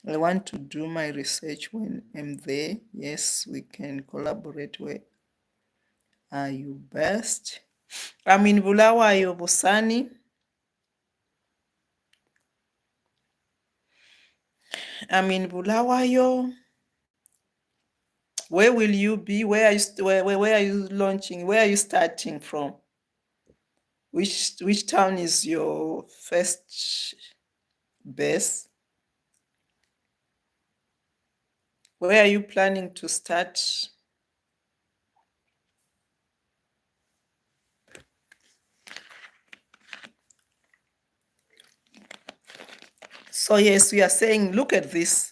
Speaker 1: I want to do my research when I'm there. Yes, we can collaborate. Where are you best? I'm in Bulawayo, Busani. I'm in Bulawayo. Where will you be? Where are you? Where are you launching? Where are you starting from? Which town is your first base? Where are you planning to start? So yes, we are saying, look at this.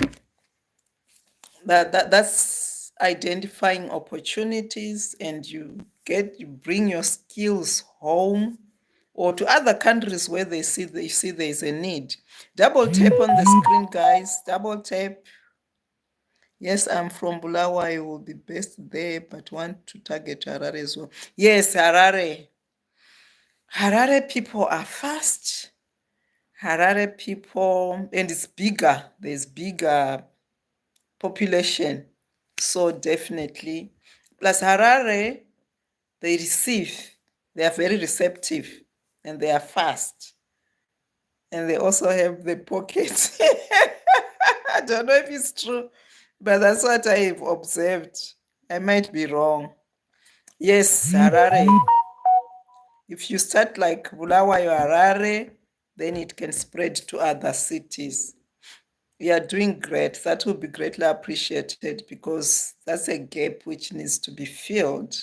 Speaker 1: That's identifying opportunities, and you bring your skills home or to other countries where they see there's a need. Double tap on the screen, guys. Double tap. Yes, I'm from Bulawayo. I will be based there, but want to target Harare as well. Yes, Harare. Harare people are fast. Harare people, and it's bigger. There's bigger population. So definitely. Plus Harare, they receive. They are very receptive, and they are fast. And they also have the pockets. I don't know if it's true, but that's what I've observed. I might be wrong. Yes, Harare. If you start like Bulawayo, Harare, then it can spread to other cities. You are doing great. That will be greatly appreciated, because that's a gap which needs to be filled.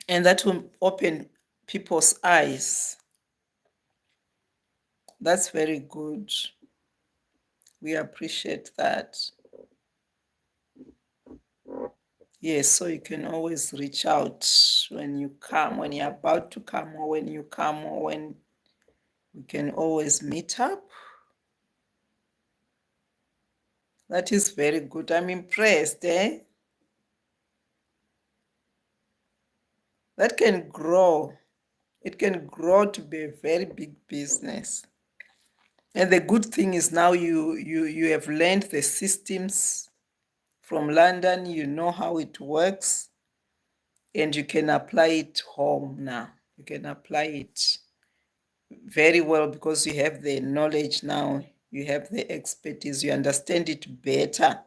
Speaker 1: And that will open people's eyes. That's very good. We appreciate that. Yes, so you can always reach out when you come, when you're about to come, or when you come, or when we can always meet up. That is very good. I'm impressed, eh? That can grow. It can grow to be a very big business. And the good thing is now you have learned the systems from London. You know how it works, and you can apply it home now. You can apply it very well, because you have the knowledge now. You have the expertise. You understand it better.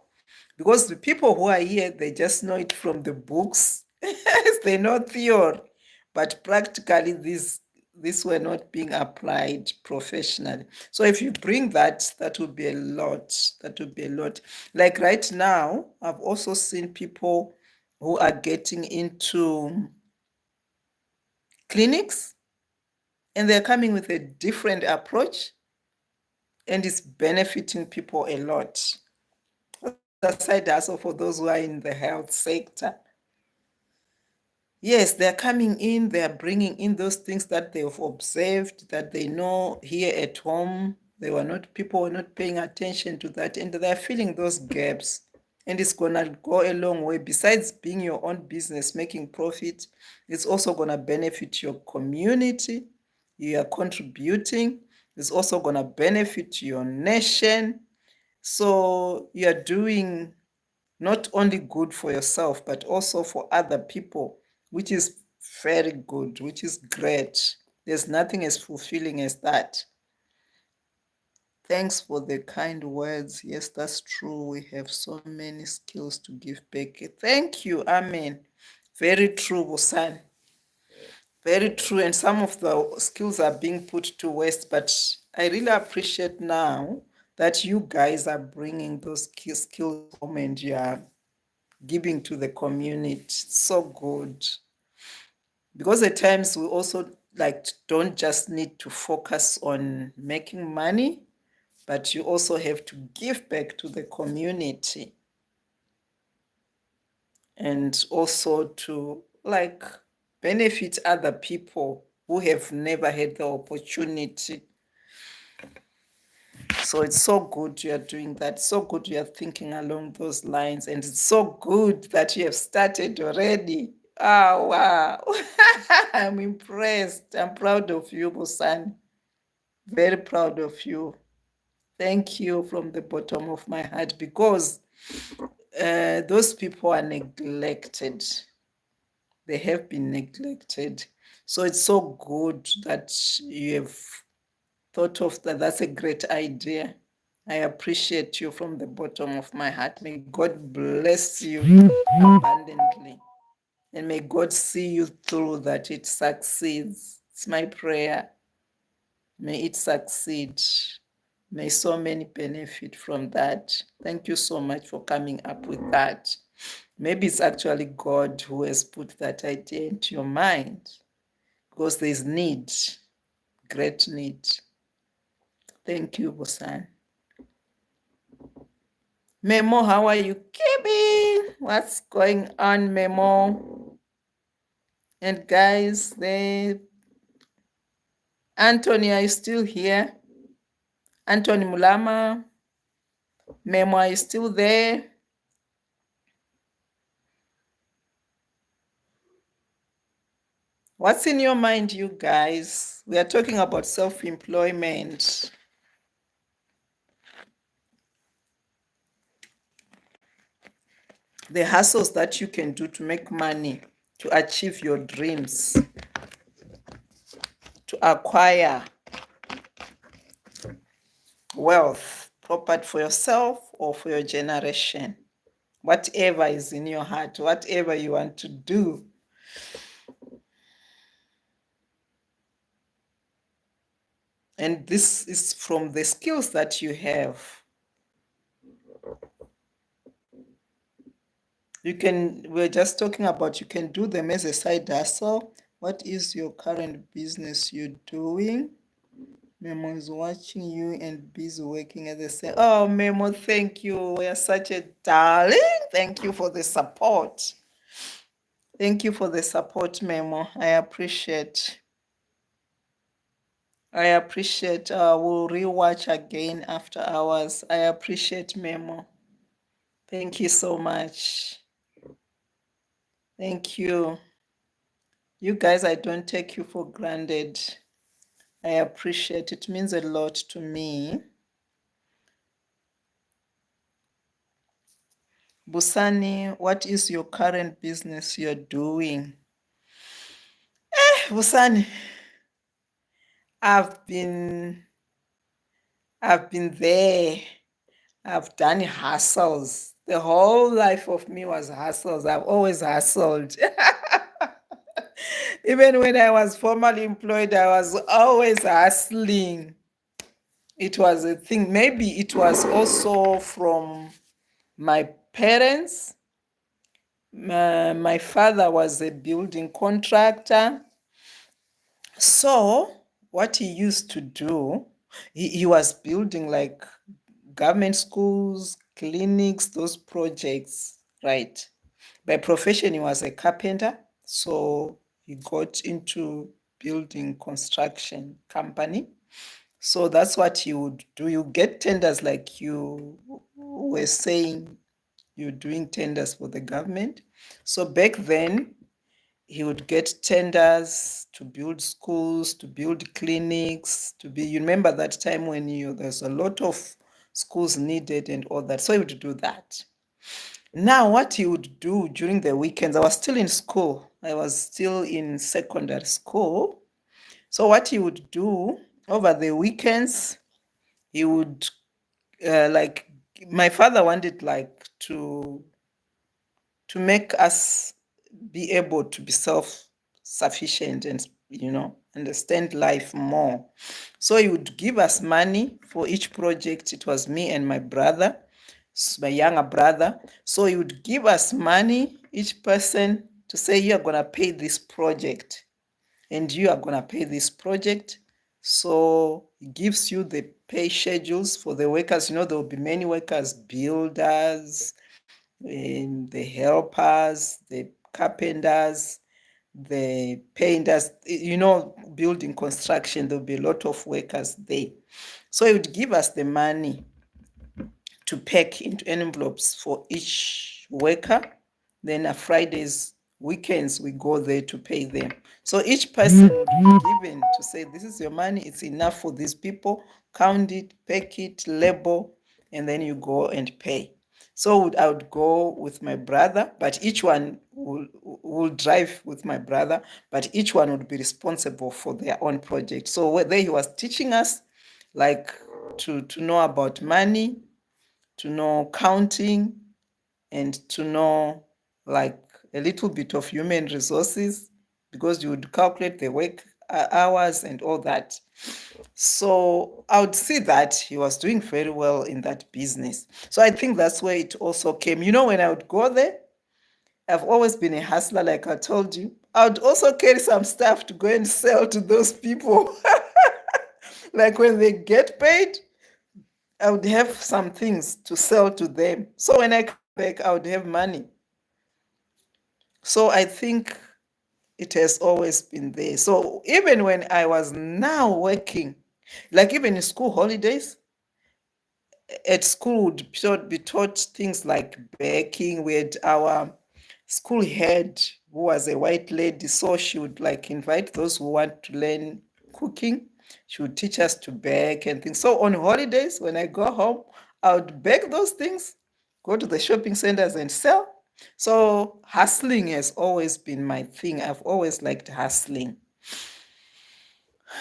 Speaker 1: Because the people who are here, they just know it from the books. They know theory, but practically these were not being applied professionally. So if you bring that, that would be a lot. That would be a lot. Like right now, I've also seen people who are getting into clinics, and they're coming with a different approach, and it's benefiting people a lot. That's a side hustle for those who are in the health sector. Yes, they're coming in, they're bringing in those things that they've observed, that they know here at home. People were not paying attention to that, and they're filling those gaps. and it's gonna go a long way. Besides being your own business, making profit, it's also gonna benefit your community. You are contributing. It's also gonna benefit your nation. So you are doing not only good for yourself, but also for other people, which is very good, which is great. There's nothing as fulfilling as that. Thanks for the kind words. Yes, that's true. We have so many skills to give back. Thank you. Amen. Very true, Busan. Very true. And some of the skills are being put to waste, but I really appreciate now that you guys are bringing those skills home and you are giving to the community. So good. Because at times we also like don't just need to focus on making money, but you also have to give back to the community and also to like benefit other people who have never had the opportunity. So it's so good you are doing that. So good you are thinking along those lines. And it's so good that you have started already. Oh, wow. I'm impressed. I'm proud of you, Busan. Very proud of you. Thank you from the bottom of my heart because those people are neglected. They have been neglected. So it's so good that you have thought of that. That's a great idea. I appreciate you from the bottom of my heart. May God bless you abundantly. And may God see you through that it succeeds. It's my prayer. May it succeed. May so many benefit from that. Thank you so much for coming up with that. Maybe it's actually God who has put that idea into your mind because there's need, great need. Thank you, Busan. Memo, how are you keeping? What's going on, Memo? And guys, Anthony, are you still here? Anthony Mulama, Memo, are you still there? What's in your mind, you guys? We are talking about self-employment. The hustles that you can do to make money, to achieve your dreams, to acquire wealth, property for yourself or for your generation. Whatever is in your heart, whatever you want to do. And this is from the skills that you have. We're just talking about you can do them as a side hustle. What is your current business you're doing? Memo is watching you and busy working at the same. Oh, Memo, thank you. You're such a darling. Thank you for the support. Thank you for the support, Memo. I appreciate. We'll rewatch again after hours. I appreciate Memo. Thank you so much. Thank you. You guys, I don't take you for granted. I appreciate it. It means a lot to me. Busani, what is your current business you're doing? Busani, I've been there. I've done hustles. The whole life of me was hustles. I've always hustled. Even when I was formally employed, I was always hustling. It was a thing. Maybe it was also from my parents. My father was a building contractor. So what he used to do, he was building like government schools, clinics, those projects, right? By profession, he was a carpenter. So he got into building construction company. So that's what you would do. You get tenders like you were saying. you're doing tenders for the government. So back then, he would get tenders to build schools, to build clinics, you remember that time when there's a lot of schools needed and all that. So he would do that. Now, what he would do during the weekends, I was still in school. I was still in secondary school. So what he would do over the weekends, he would like my father wanted like to make us be able to be self-sufficient and understand life more. So he would give us money for each project. It was me and my brother, my younger brother. So he would give us money, each person, to say, you are going to pay this project and you are going to pay this project. So he gives you the pay schedules for the workers. There will be many workers, builders, and the helpers, the carpenters, the painters, building construction, there'll be a lot of workers there. So he would give us the money to pack into envelopes for each worker. Then on Fridays, weekends, we go there to pay them. So each person would be given to say, this is your money, it's enough for these people, count it, pack it, label, and then you go and pay. So I would go with my brother, but each one will drive with my brother, but each one would be responsible for their own project. So there he was teaching us like to know about money, to know counting, and to know like a little bit of human resources, because you would calculate the work hours and all that. So I would see that he was doing very well in that business. So I think that's where it also came. When I would go there, I've always been a hustler, like I told you. I would also carry some stuff to go and sell to those people. Like when they get paid, I would have some things to sell to them. So when I come back, I would have money. So I think it has always been there. So even when I was now working, like even in school holidays, at school would be taught things like baking. We had our school head who was a white lady, so she would like invite those who want to learn cooking. She would teach us to bake and things. So on holidays, when I go home, I would bake those things, go to the shopping centers and sell. So hustling has always been my thing. I've always liked hustling.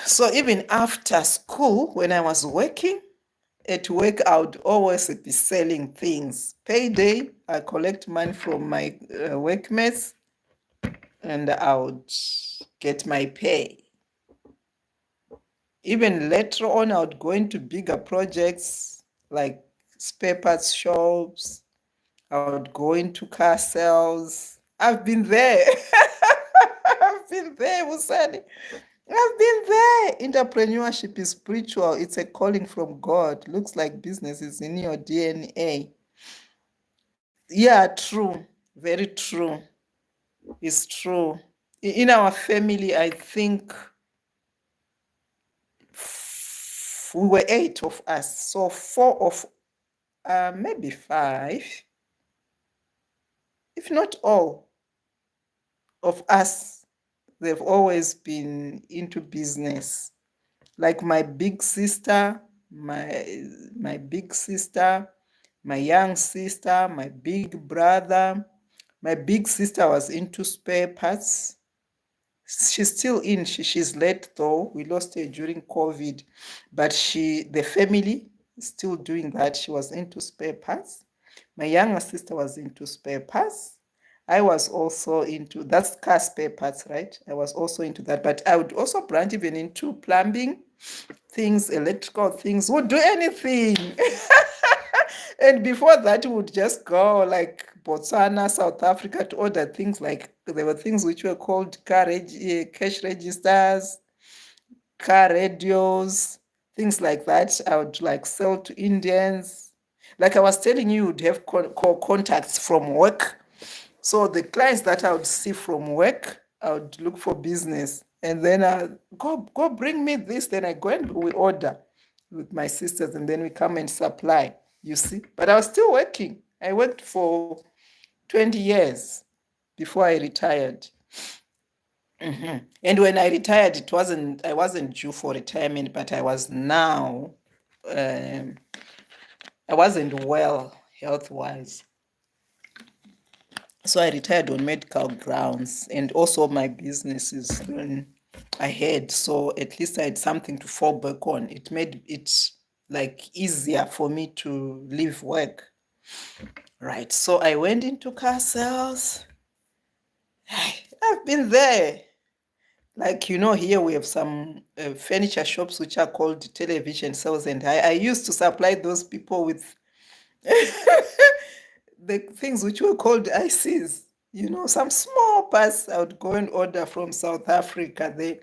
Speaker 1: So even after school, when I was working, at work, I would always be selling things. Payday, I collect money from my workmates and I would get my pay. Even later on, I would go into bigger projects like spare parts shops. I would go into car sales. I've been there. I've been there, Musani. I've been there. Entrepreneurship is spiritual. It's a calling from God. Looks like business is in your DNA. Yeah, true. Very true. It's true. In our family, I think we were 8 of us. So 4 of, maybe 5, if not all of us, they've always been into business. Like my big sister, my big sister, my young sister, my big brother. My big sister was into spare parts. She's still in. She's late though. We lost her during COVID, but the family is still doing that. She was into spare parts. My younger sister was into spare parts. I was also into that's car spare parts, right? I was also into that, but I would also branch even into plumbing things, electrical things, would do anything. And before that, we would just go like Botswana, South Africa to order things like there were things which were called cash registers, car radios, things like that. I would like sell to Indians. Like I was telling you, would have contacts from work. So the clients that I would see from work, I would look for business. And then I go bring me this. Then I go and we order with my sisters and then we come and supply, you see. But I was still working. I worked for 20 years before I retired. And when I retired, I wasn't due for retirement, but um, I wasn't well health-wise. So I retired on medical grounds, and also my business is going ahead. So at least I had something to fall back on. It made it like easier for me to leave work. Right. So I went into car sales. I've been there. Like, here we have some furniture shops which are called television sales, and I used to supply those people with the things which were called ICs, some small parts I would go and order from South Africa there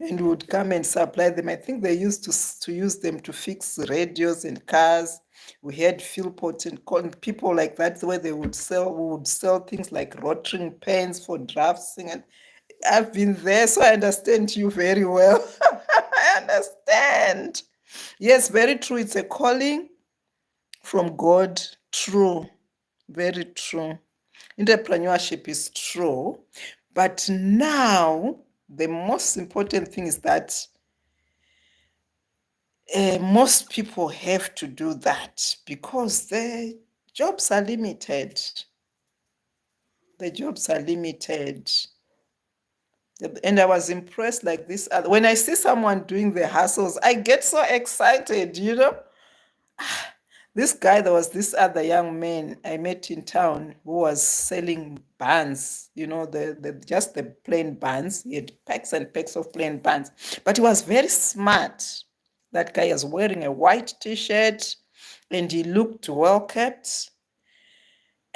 Speaker 1: and would come and supply them. I think they used to use them to fix radios and cars. We had Philpot and people like that where we would sell things like rotary pens for drafting. And I've been there, so I understand you very well. I understand. Yes, very true. It's a calling from God. True. Very true. Entrepreneurship is true. But now, the most important thing is that most people have to do that because the jobs are limited. The jobs are limited. And I was impressed like this. When I see someone doing the hustles, I get so excited. This guy, there was this other young man I met in town who was selling buns, just the plain buns. He had packs and packs of plain buns, but he was very smart. That guy was wearing a white t-shirt and he looked well kept.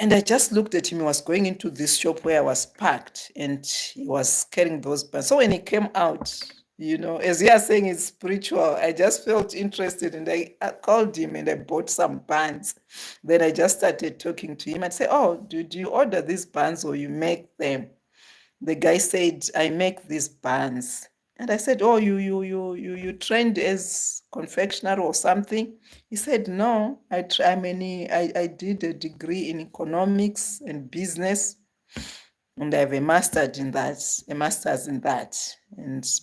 Speaker 1: And I just looked at him. He was going into this shop where I was parked and he was carrying those buns. So when he came out, as you are saying, it's spiritual. I just felt interested and I called him and I bought some buns. Then I just started talking to him and say, "Oh, do you order these buns or you make them?" The guy said, "I make these buns." And I said, "Oh, you trained as confectioner or something?" He said, "No, I did a degree in economics and business, and I have a master's in that.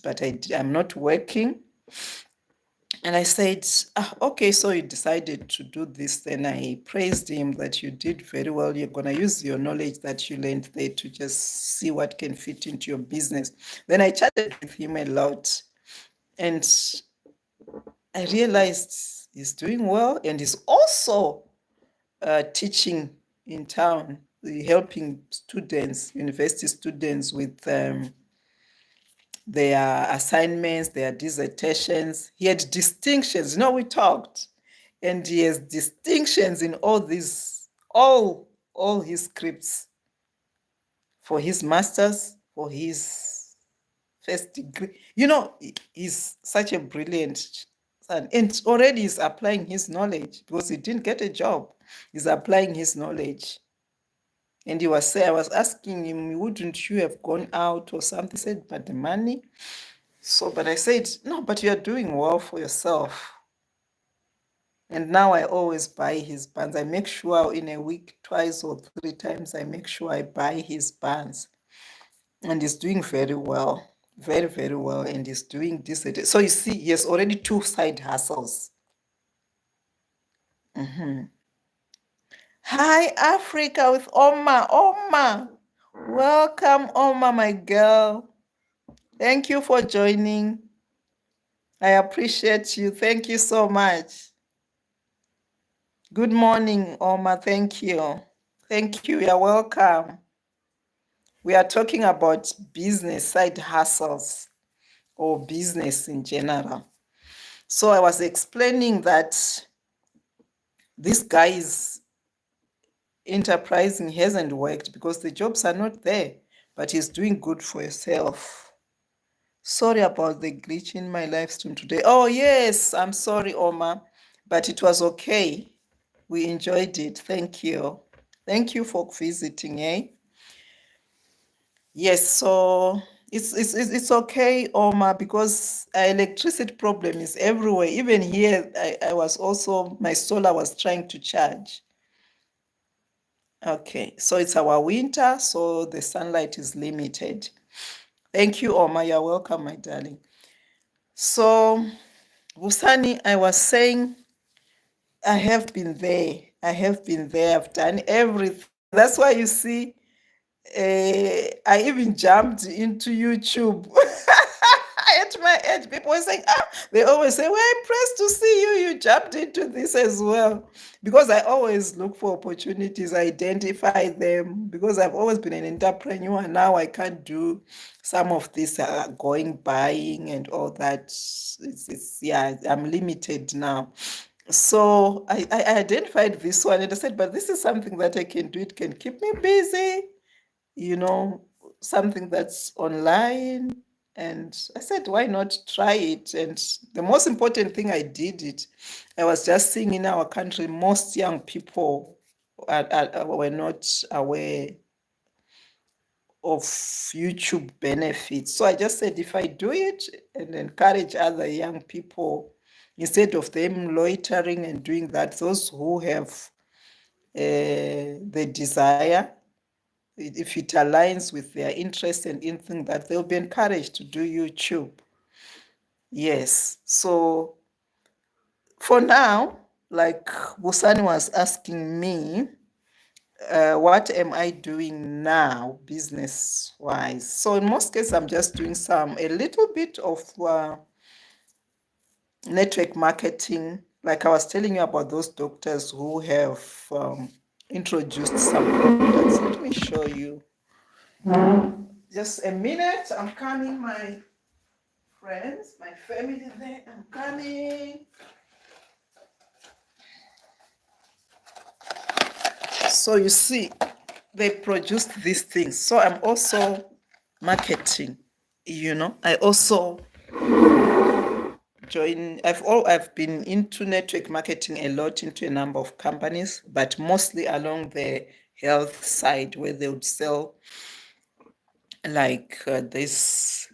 Speaker 1: But I'm not working." And I said, "Okay, so you decided to do this." Then I praised him that you did very well. You're going to use your knowledge that you learned there to just see what can fit into your business. Then I chatted with him a lot. And I realized he's doing well and he's also teaching in town, helping students, university students with their assignments, their dissertations. He had distinctions. We talked, and he has distinctions in all his scripts for his master's, for his first degree. He's such a brilliant son, and already he's applying his knowledge because he didn't get a job. He's applying his knowledge. And he was saying, I was asking him, "Wouldn't you have gone out or something?" He said, "But the money." But I said, "No, but you're doing well for yourself." And now I always buy his buns. I make sure in a week, twice or three times, I make sure I buy his buns. And he's doing very well, very, very well. And he's doing this. So you see, he has already two side hustles. Hi, Africa with Oma. Oma. Welcome, Oma, my girl. Thank you for joining. I appreciate you. Thank you so much. Good morning, Oma. Thank you. Thank you. You're welcome. We are talking about business, side hustles, or business in general. So I was explaining that this guy is enterprising, hasn't worked because the jobs are not there, but he's doing good for himself. Sorry about the glitch in my live stream today. Oh, yes, I'm sorry, Oma, but it was okay. We enjoyed it. Thank you. Thank you for visiting, eh? Yes, so it's okay, Oma, because electricity problem is everywhere. Even here, I was also, my solar was trying to charge. Okay, so it's our winter, so the sunlight is limited. Thank you, Oma. You're welcome, my darling. So, Busani, I was saying I have been there. I have been there. I've done everything. That's why you see, I even jumped into YouTube. At my age, people were saying, they always say, we're impressed to see you. You jumped into this as well. Because I always look for opportunities, identify them. Because I've always been an entrepreneur, and now I can't do some of this going, buying, and all that. Yeah, I'm limited now. So I identified this one and I said, but this is something that I can do. It can keep me busy, you know, something that's online. And I said, why not try it? And the most important thing, I did it. I was just seeing in our country, most young people were not aware of YouTube benefits. So I just said, if I do it and encourage other young people, instead of them loitering and doing that, those who have the desire, if it aligns with their interest and anything, that they'll be encouraged to do YouTube. Yes. So for now, like Busani was asking me, what am I doing now business wise? So in most cases, I'm just doing a little bit of network marketing. Like I was telling you about those doctors who have introduced some products. Let me show you. Just a minute. I'm coming, my friends, my family there. I'm coming. So you see, they produced these things. So I'm also marketing. I also I've been into network marketing a lot, into a number of companies, but mostly along the health side, where they would sell like this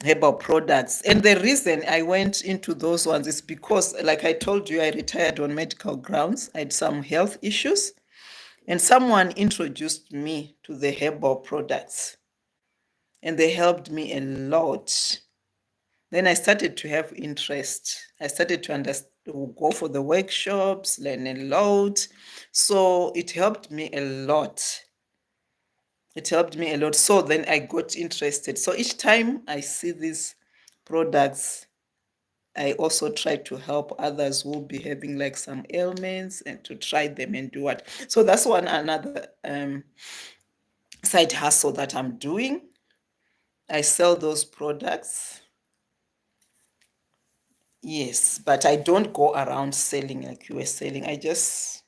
Speaker 1: herbal products. And the reason I went into those ones is because, like I told you, I retired on medical grounds. I had some health issues, and someone introduced me to the herbal products, and they helped me a lot. Then I started to have interest. I started to go for the workshops, learn a lot. So it helped me a lot. It helped me a lot. So then I got interested. So each time I see these products, I also try to help others who will be having like some ailments, and to try them and do what. So that's another side hustle that I'm doing. I sell those products. Yes, but I don't go around selling like you were selling. I just,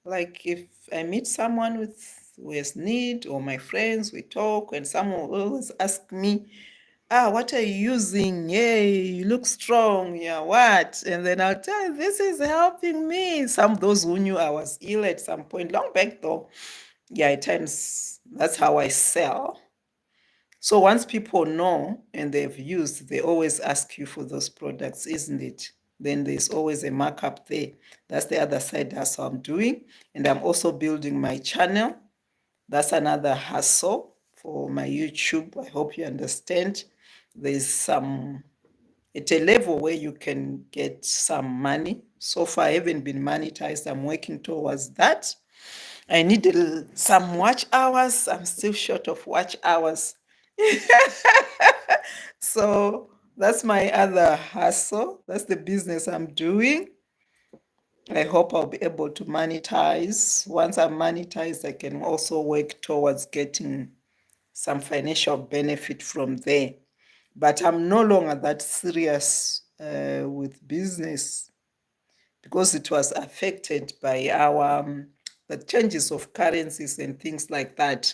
Speaker 1: like, if I meet someone who has need, or my friends, we talk, and someone will always ask me, what are you using? Yay, you look strong. Yeah, what? And then I'll tell you, this is helping me. Some those who knew I was ill at some point, long back though. Yeah, at times that's how I sell. So once people know and they've used, they always ask you for those products, isn't it? Then there's always a markup there. That's the other side. That's what I'm doing. And I'm also building my channel. That's another hustle for my YouTube. I hope you understand. There's at a level where you can get some money. So far, I haven't been monetized. I'm working towards that. I need some watch hours. I'm still short of watch hours. So that's my other hustle. That's the business I'm doing. I hope I'll be able to monetize. Once I'm monetized, I can also work towards getting some financial benefit from there. But I'm no longer that serious with business, because it was affected by the changes of currencies and things like that,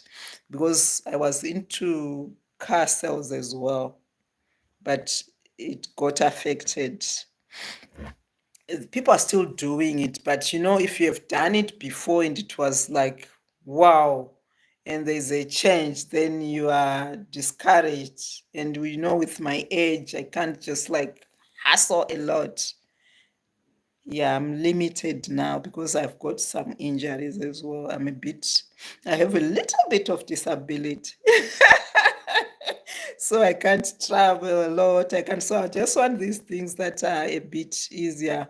Speaker 1: because I was into car sales as well, but it got affected. People are still doing it, but if you have done it before and it was like, wow, and there's a change, then you are discouraged. And with my age, I can't just like hustle a lot. Yeah, I'm limited now because I've got some injuries as well. I have a little bit of disability. So I can't travel a lot. So I just want these things that are a bit easier.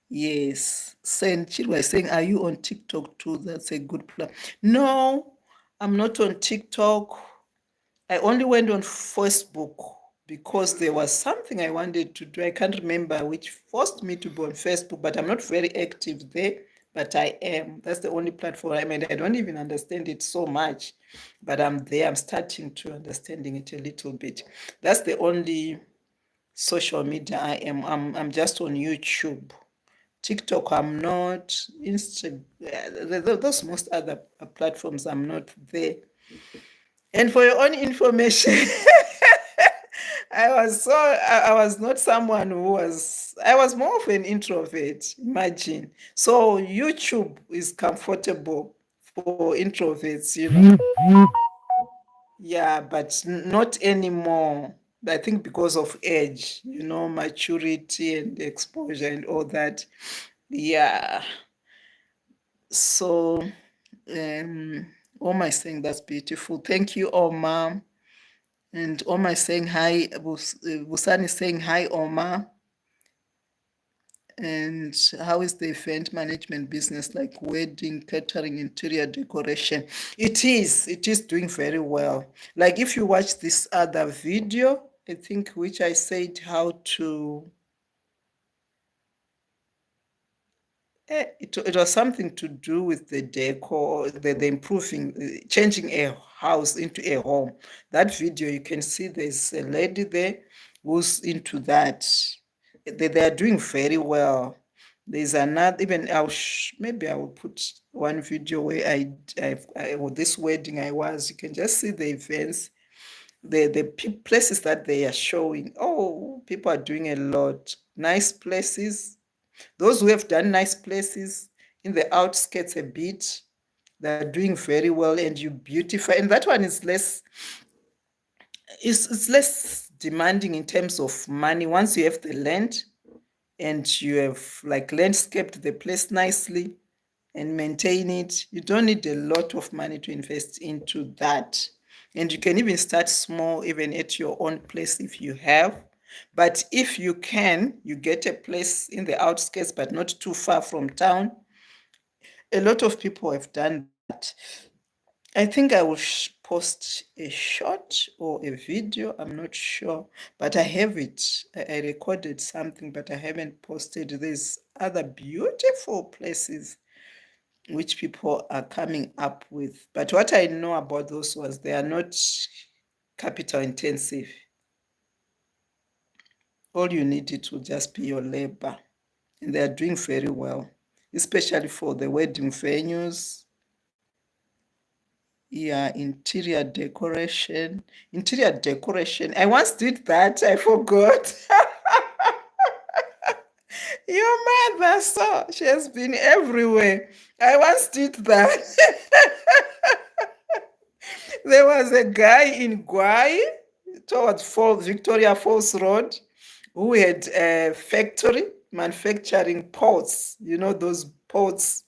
Speaker 1: Yes. Send Chidwa is saying, are you on TikTok too? That's a good plan. No, I'm not on TikTok. I only went on Facebook because there was something I wanted to do. I can't remember which forced me to go on Facebook, but I'm not very active there. But I am. That's the only platform I'm in. I don't even understand it so much, but I'm there. I'm starting to understanding it a little bit. That's the only social media I am. I'm just on YouTube. TikTok, I'm not. Those most other platforms, I'm not there. And for your own information, I was not someone who was, I was more of an introvert, imagine. So YouTube is comfortable for introverts, you know. Yeah, but not anymore. I think because of age, you know, maturity and exposure and all that. Yeah. So, Oma is saying that's beautiful. Thank you, Oma. And Oma is saying hi. Busan is saying hi, Oma. And how is the event management business, like wedding, catering, interior decoration? It is doing very well. Like if you watch this other video, I think which I said how to it was something to do with the decor, the improving, changing a house into a home. That video, you can see there's a lady there who's into that. They are doing very well. There's another, even maybe I will put one video where with this wedding I was, you can just see the events, the places that they are showing. Oh, people are doing a lot. Nice places, those who have done nice places in the outskirts a bit, they're doing very well, and you beautify. And that one is it's less demanding in terms of money. Once you have the land and you have like landscaped the place nicely and maintain it, you don't need a lot of money to invest into that. And you can even start small, even at your own place if you have. But if you can, you get a place in the outskirts, but not too far from town. A lot of people have done that. I think I will post a short or a video, I'm not sure, but I have it. I recorded something, but I haven't posted. There's other beautiful places which people are coming up with. But what I know about those ones, they are not capital intensive. All you need it will just be your labor. And they are doing very well, especially for the wedding venues. Yeah, interior decoration. Interior decoration. I once did that. I forgot. Your mother saw. She has been everywhere. I once did that. There was a guy in Gwai towards Victoria Falls Road who had a factory manufacturing pots. You know those pots?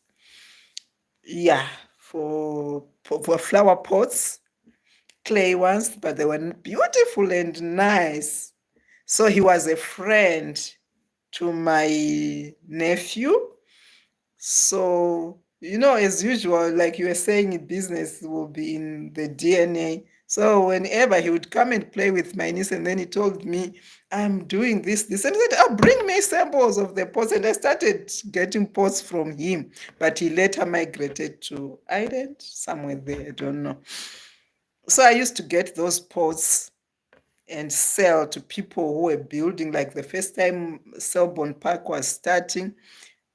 Speaker 1: Yeah, for flower pots, clay ones, but they were beautiful and nice. So he was a friend to my nephew. So, you know, as usual, like you were saying, business will be in the DNA. So whenever he would come and play with my niece, and then he told me, I'm doing this. And he said, oh, bring me samples of the pots. And I started getting pots from him. But he later migrated to Ireland, somewhere there, I don't know. So I used to get those pots and sell to people who were building. Like the first time Selborne Park was starting,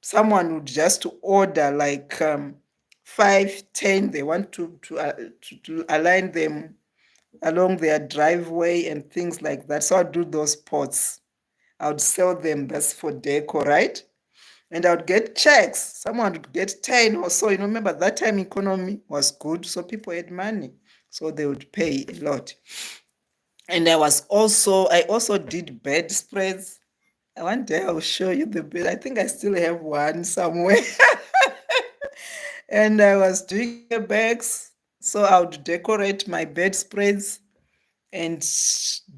Speaker 1: someone would just order like 5, 10. They want to align them along their driveway and things like that. So I'd do those pots. I would sell them. That's for deco, right? And I would get checks. Someone would get 10 or so. You know, remember that time economy was good, so people had money, so they would pay a lot. And I also did bedspreads. One day I'll show you the bed. I think I still have one somewhere. And I was doing chair bags, so I would decorate my bedspreads and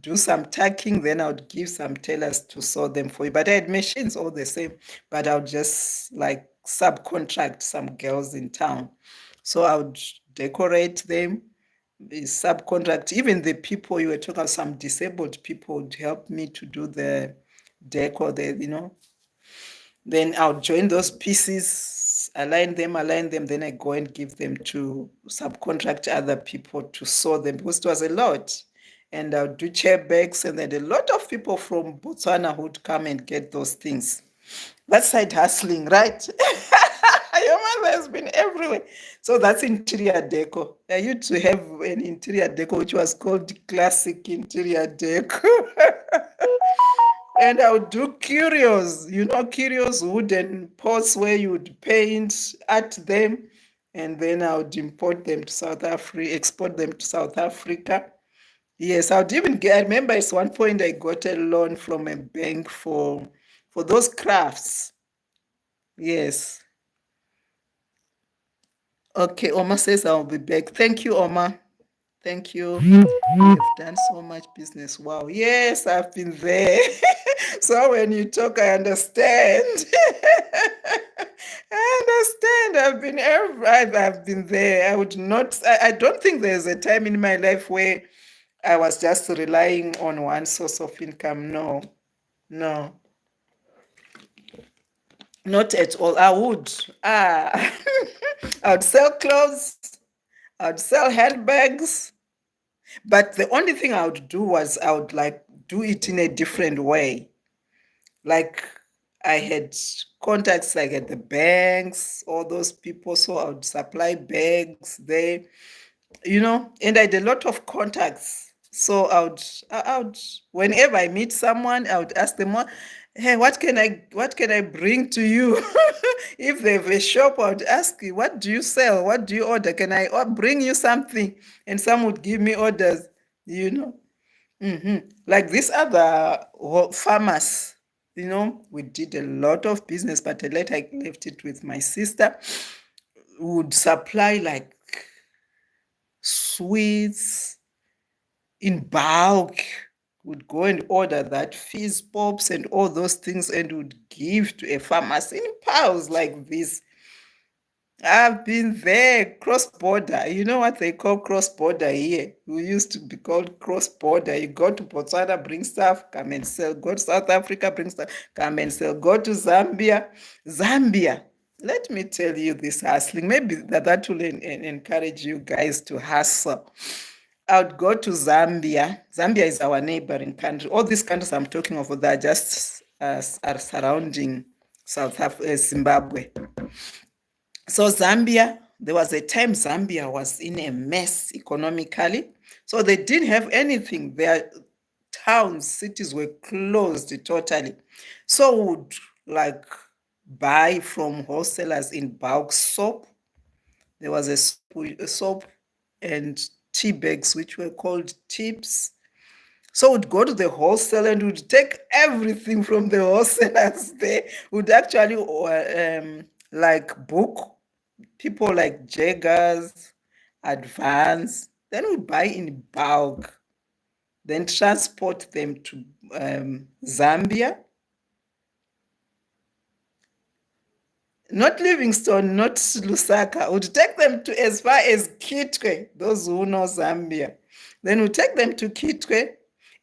Speaker 1: do some tucking. Then I would give some tailors to sew them for you. But I had machines all the same, but I would just like subcontract some girls in town. So I would decorate them, subcontract. Even the people you were talking about, some disabled people would help me to do the decor, then I'll join those pieces, align them, then I go and give them to subcontract other people to sew them because it was a lot. And I'll do chair bags, and then a lot of people from Botswana would come and get those things. That's side hustling, right? Your mother has been everywhere. So that's interior deco. I used to have an interior deco which was called classic interior deco. And I would do curios, curios wooden pots where you would paint at them, and then I would import them to South Africa, export them to South Africa. Yes, I would even get, I remember at one point I got a loan from a bank for those crafts. Yes. Okay, Oma says I'll be back. Thank you, Oma. Thank you. You've done so much business. Wow. Yes, I've been there. So when you talk, I understand. I understand. I've been there. I would not, I don't think there's a time in my life where I was just relying on one source of income. No, no, not at all. I would. I would sell clothes. I would sell handbags. But the only thing I would do was I would like do it in a different way. Like I had contacts like at the banks, all those people, so I would supply bags there, and I had a lot of contacts. So I would, whenever I meet someone, I would ask them, hey, what can I bring to you? If they have a shop, I would ask you, what do you sell? What do you order? Can I bring you something? And some would give me orders, you know. Like these other farmers, we did a lot of business, but later I left it with my sister. Would supply like sweets in bulk, would go and order that fizz pops and all those things and would give to a pharmacy in piles like this. I've been there, cross border. You know what they call cross border here? We used to be called cross border. You go to Botswana, bring stuff, come and sell. Go to South Africa, bring stuff, come and sell. Go to Zambia. Zambia. Let me tell you this hustling. Maybe that will encourage you guys to hustle. I would go to Zambia. Zambia is our neighboring country. All these countries I'm talking of, they're just are surrounding Zimbabwe. So Zambia, there was a time Zambia was in a mess economically. So they didn't have anything. Their towns, cities were closed totally. So would like buy from wholesalers in bulk soap. There was a soap and tea bags, which were called tips. So would go to the wholesaler and would take everything from the wholesalers there. Would actually like book people like Jaggers, Advance, then we buy in bulk, then transport them to Zambia. Not Livingstone, not Lusaka. Would take them to as far as Kitwe, those who know Zambia. Then we take them to Kitwe,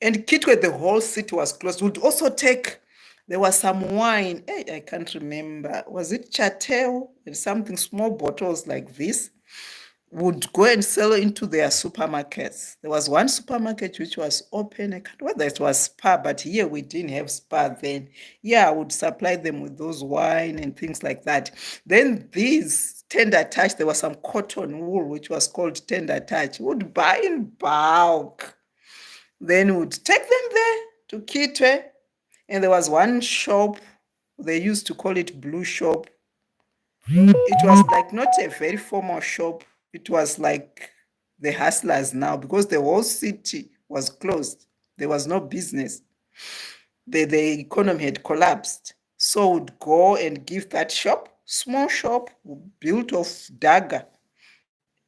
Speaker 1: and Kitwe, the whole city was closed. Would also take, there was some wine, I can't remember, was it Chateau? And something, small bottles like this, would go and sell into their supermarkets. There was one supermarket which was open. I can't remember whether it was Spar, but here we didn't have Spar then. Yeah, I would supply them with those wine and things like that. Then these tender touch, there was some cotton wool which was called tender touch. Would buy in bulk. Then would take them there to Kitwe. And there was one shop, they used to call it Blue Shop. It was like not a very formal shop. It was like the hustlers now because the whole city was closed. There was no business. the economy had collapsed. So would go and give that shop, small shop built of dagger.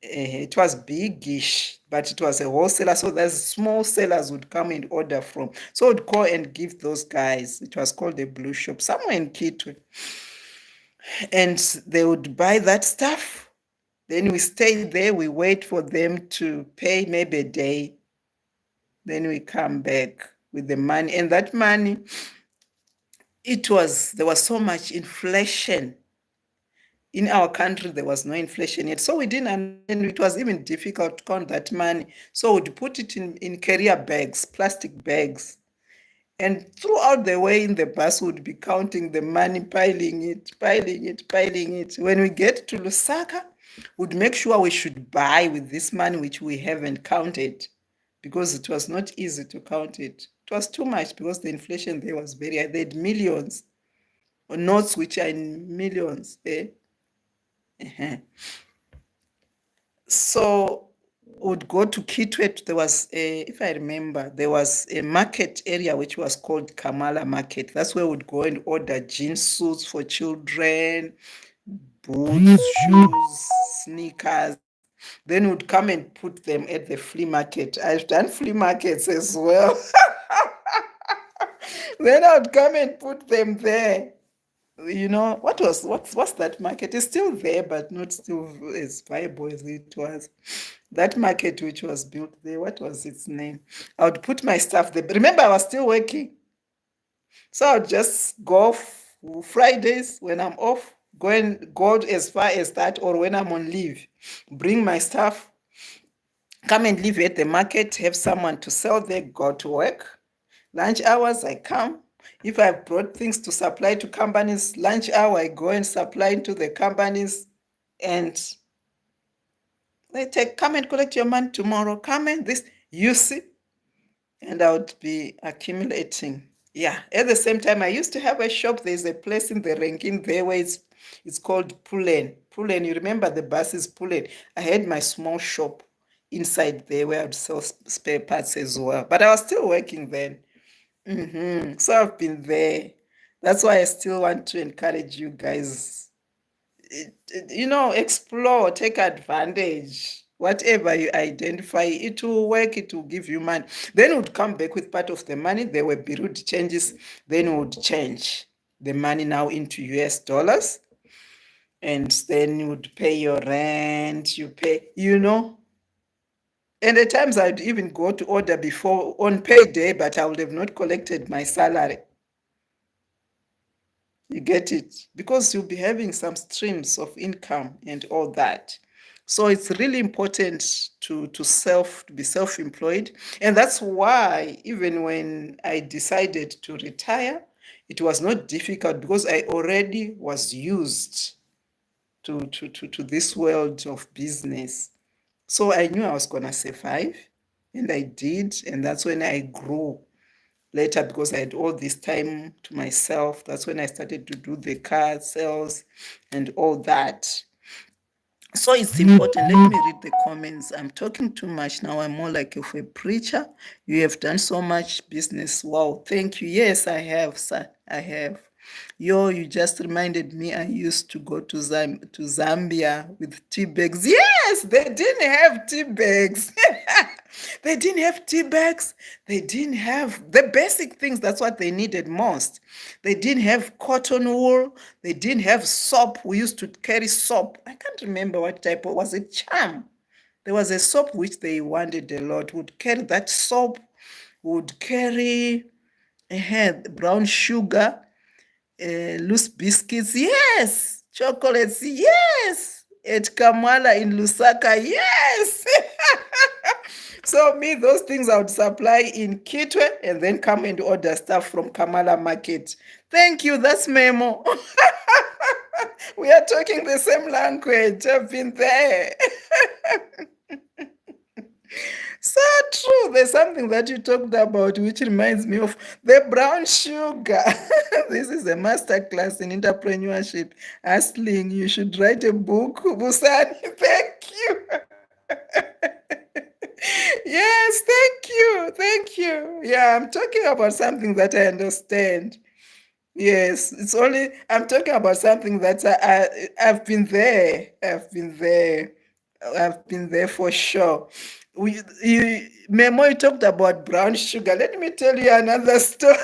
Speaker 1: It was biggish, but it was a wholesaler. So there's small sellers would come and order from. So would go and give those guys. It was called a blue shop somewhere in Kitwe. And they would buy that stuff. Then we stay there. We wait for them to pay maybe a day. Then we come back with the money. And that money, there was so much inflation. In our country, there was no inflation yet. So we didn't understand. It was even difficult to count that money. So we'd put it in carrier bags, plastic bags. And throughout the way in the bus, we'd be counting the money, piling it, piling it, piling it. When we get to Lusaka, we'd make sure we should buy with this money which we haven't counted, because it was not easy to count it. It was too much because the inflation there was very high. They had millions, or notes which are in millions. So would go to Kitwe. There was if I remember, there was a market area which was called Kamala Market. That's where we'd go and order jean suits for children, boots, shoes, sneakers. Then would come and put them at the flea market. I've done flea markets as well. Then I would come and put them there. What's that market? It's still there, but not still as viable as it was. That market which was built there, what was its name? I would put my stuff there. Remember, I was still working. So I would just go Fridays when I'm off, go as far as that, or when I'm on leave, bring my stuff, come and live at the market, have someone to sell there, go to work. Lunch hours, I come. If I've brought things to supply to companies, lunch hour, I go and supply to the companies, and they come and collect your money tomorrow. Come and this, you see, and I would be accumulating. Yeah. At the same time, I used to have a shop. There's a place in the ranking there where it's called Pullen. Pullen, you remember the buses Pullen? I had my small shop inside there where I'd sell spare parts as well. But I was still working then. So I've been there. That's why I still want to encourage you guys. Explore, take advantage. Whatever you identify, it will work, it will give you money. Then we would come back with part of the money. There were Beirut changes. Then we would change the money now into US dollars. And then you would pay your rent, you pay. And at times I'd even go to order before on payday, but I would have not collected my salary. You get it? Because you'll be having some streams of income and all that. So it's really important to be self-employed. And that's why even when I decided to retire, it was not difficult because I already was used to this world of business. So I knew I was gonna survive, and I did, and that's when I grew later because I had all this time to myself. That's when I started to do the car sales and all that. So it's important. Let me read the comments. I'm talking too much now. I'm more like a preacher. You have done so much business. Wow, thank you. Yes, I have, sir. I have. You just reminded me I used to go to Zambia with tea bags. Yes, they didn't have tea bags. They didn't have tea bags. They didn't have the basic things. That's what they needed most. They didn't have cotton wool. They didn't have soap. We used to carry soap. I can't remember what type of, was it charm? There was a soap which they wanted a lot. Would carry that soap, would carry brown sugar, loose biscuits, yes. Chocolates, yes. At Kamala in Lusaka, yes. So me, those things I would supply in Kitwe and then come and order stuff from Kamala Market. Thank you, that's Memo. We are talking the same language. I've been there. So true. There's something that you talked about which reminds me of the brown sugar. This is a master class in entrepreneurship. Hustling. You should write a book. Busani, thank you. Yes, thank you. Thank you. Yeah, I'm talking about something that I understand. Yes, it's only I'm talking about something that I've been there. I've been there. I've been there for sure. Memo, you talked about brown sugar. Let me tell you another story.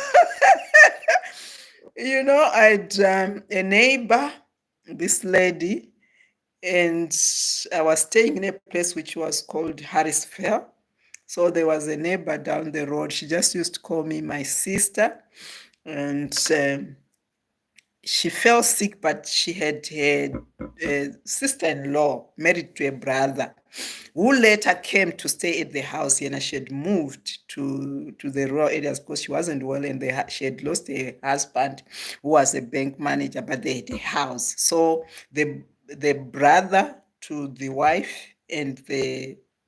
Speaker 1: I'd a neighbor, this lady, and I was staying in a place which was called Harrisville. So there was a neighbor down the road. She just used to call me my sister, and she fell sick, but she had a sister-in-law married to a brother who later came to stay at the house, and she had moved to the rural areas because she wasn't well, and she had lost her husband who was a bank manager, but they had a house. So the brother to the wife and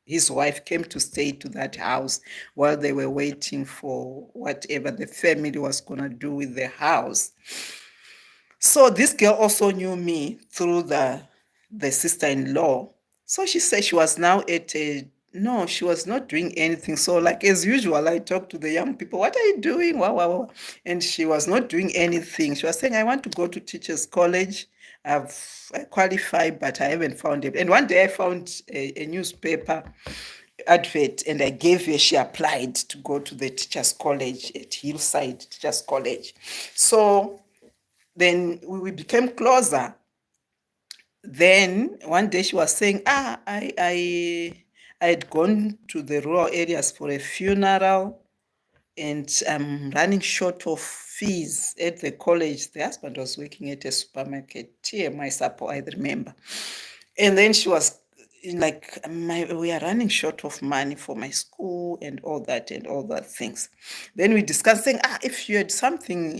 Speaker 1: his wife came to stay to that house while they were waiting for whatever the family was going to do with the house. So this girl also knew me through the sister-in-law. So she said she was now at a no, she was not doing anything. So like as usual, I talked to the young people, what are you doing? Wow, wow, wow. And she was not doing anything. She was saying, I want to go to teachers college. I qualified, but I haven't found it. And one day I found a newspaper advert and I gave her, she applied to go to the teachers college at Hillside Teachers College. So then we became closer. Then one day she was saying, I had gone to the rural areas for a funeral and I'm running short of fees at the college. The husband was working at a supermarket, TMI support, I remember. And then she was like, we are running short of money for my school and all that things. Then we discussed saying, if you had something,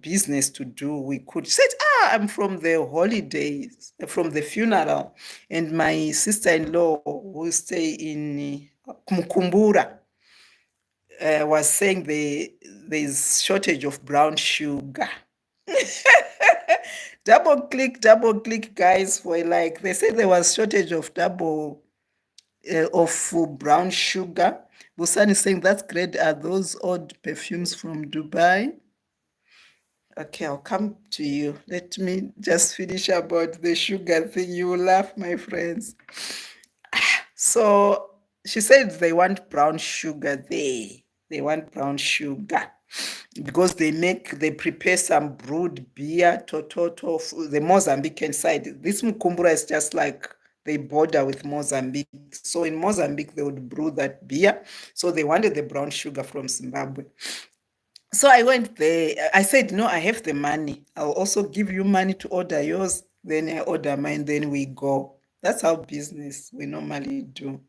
Speaker 1: business to do, we could. She said, I'm from the holidays, from the funeral, and my sister-in-law who stay in Mkumbura was saying there's shortage of brown sugar. double click, guys, for like they said there was shortage of brown sugar. Busan is saying that's great. Are those odd perfumes from Dubai? Okay, I'll come to you. Let me just finish about the sugar thing. You will laugh, my friends. So she said they want brown sugar there. They want brown sugar because they prepare some brewed beer, tototo, the Mozambican side. This Mukumbura is just like they border with Mozambique. So in Mozambique, they would brew that beer. So they wanted the brown sugar from Zimbabwe. So I went there. I said, no, I have the money. I'll also give you money to order yours. Then I order mine, then we go. That's how business we normally do.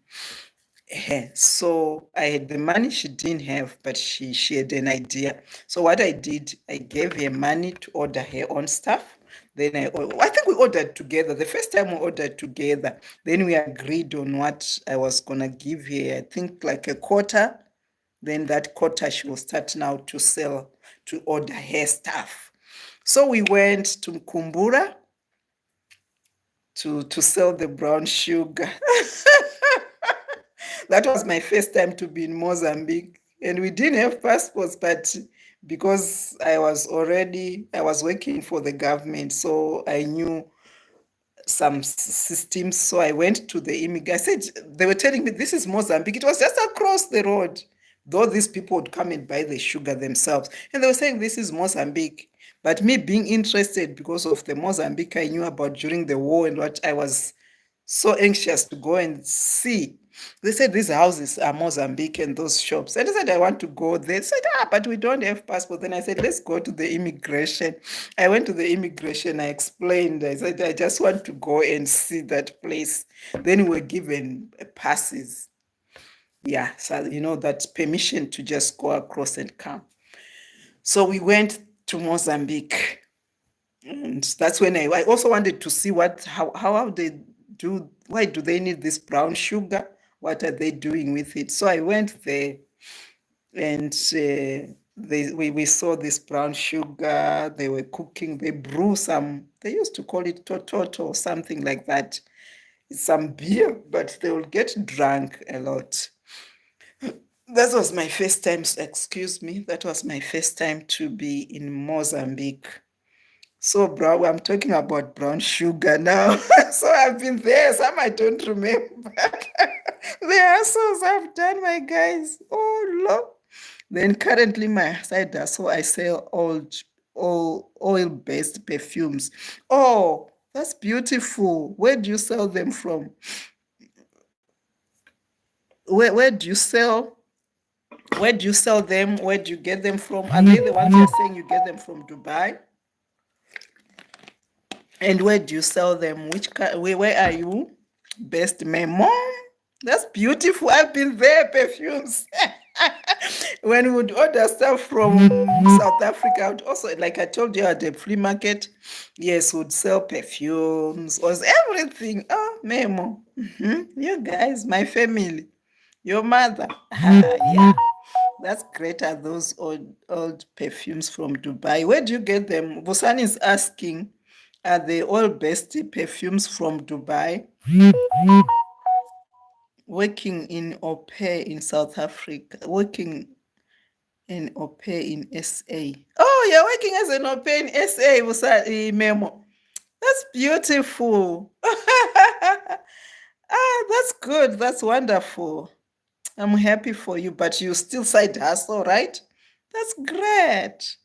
Speaker 1: So I had the money she didn't have, but she had an idea. So what I did, I gave her money to order her own stuff. Then I think we ordered together. The first time we ordered together, then we agreed on what I was gonna give her. I think like a quarter. Then that quarter she will start now to sell, to order her stuff. So we went to Mkumbura to sell the brown sugar. That was my first time to be in Mozambique. And we didn't have passports, but because I was working for the government, so I knew some systems. So I went to the immigrant. I said, they were telling me this is Mozambique. It was just across the road. Though these people would come and buy the sugar themselves. And they were saying this is Mozambique. But me being interested because of the Mozambique I knew about during the war and what I was so anxious to go and see. They said these houses are Mozambique and those shops. And I said, I want to go there. They said, but we don't have passport. Then I said, let's go to the immigration. I went to the immigration. I explained. I said, I just want to go and see that place. Then we were given passes. Yeah, so that permission to just go across and come. So we went to Mozambique. And that's when I also wanted to see how they do, why do they need this brown sugar? What are they doing with it? So I went there and we saw this brown sugar. They were cooking, they brew some, they used to call it tototo or something like that. It's some beer, but they will get drunk a lot. That was my first time, excuse me, that was my first time to be in Mozambique. So, bro, I'm talking about brown sugar now. So I've been there. Some I don't remember. The hustles I've done, my guys. Oh, Lord. Then currently my side hustle, I sell all oil-based perfumes. Oh, that's beautiful. Where do you sell them from? Where do you sell? Where do you sell them? Where do you get them from? Are they the ones you're saying you get them from Dubai? And where do you sell them? Where are you? Best memo. That's beautiful. I've been there, perfumes. When we would order stuff from South Africa, I would also, like I told you at the flea market, yes, would sell perfumes, was everything. Oh, memo. You guys, my family, your mother. Yeah, that's great. Are those old perfumes from Dubai? Where do you get them? Busan is asking, are they all best perfumes from Dubai? Working in au pair in South Africa, working in au pair in SA. Oh, you're working as an au pair in SA, Memo. That's beautiful. That's good. That's wonderful. I'm happy for you, but you still side hustle, right? That's great.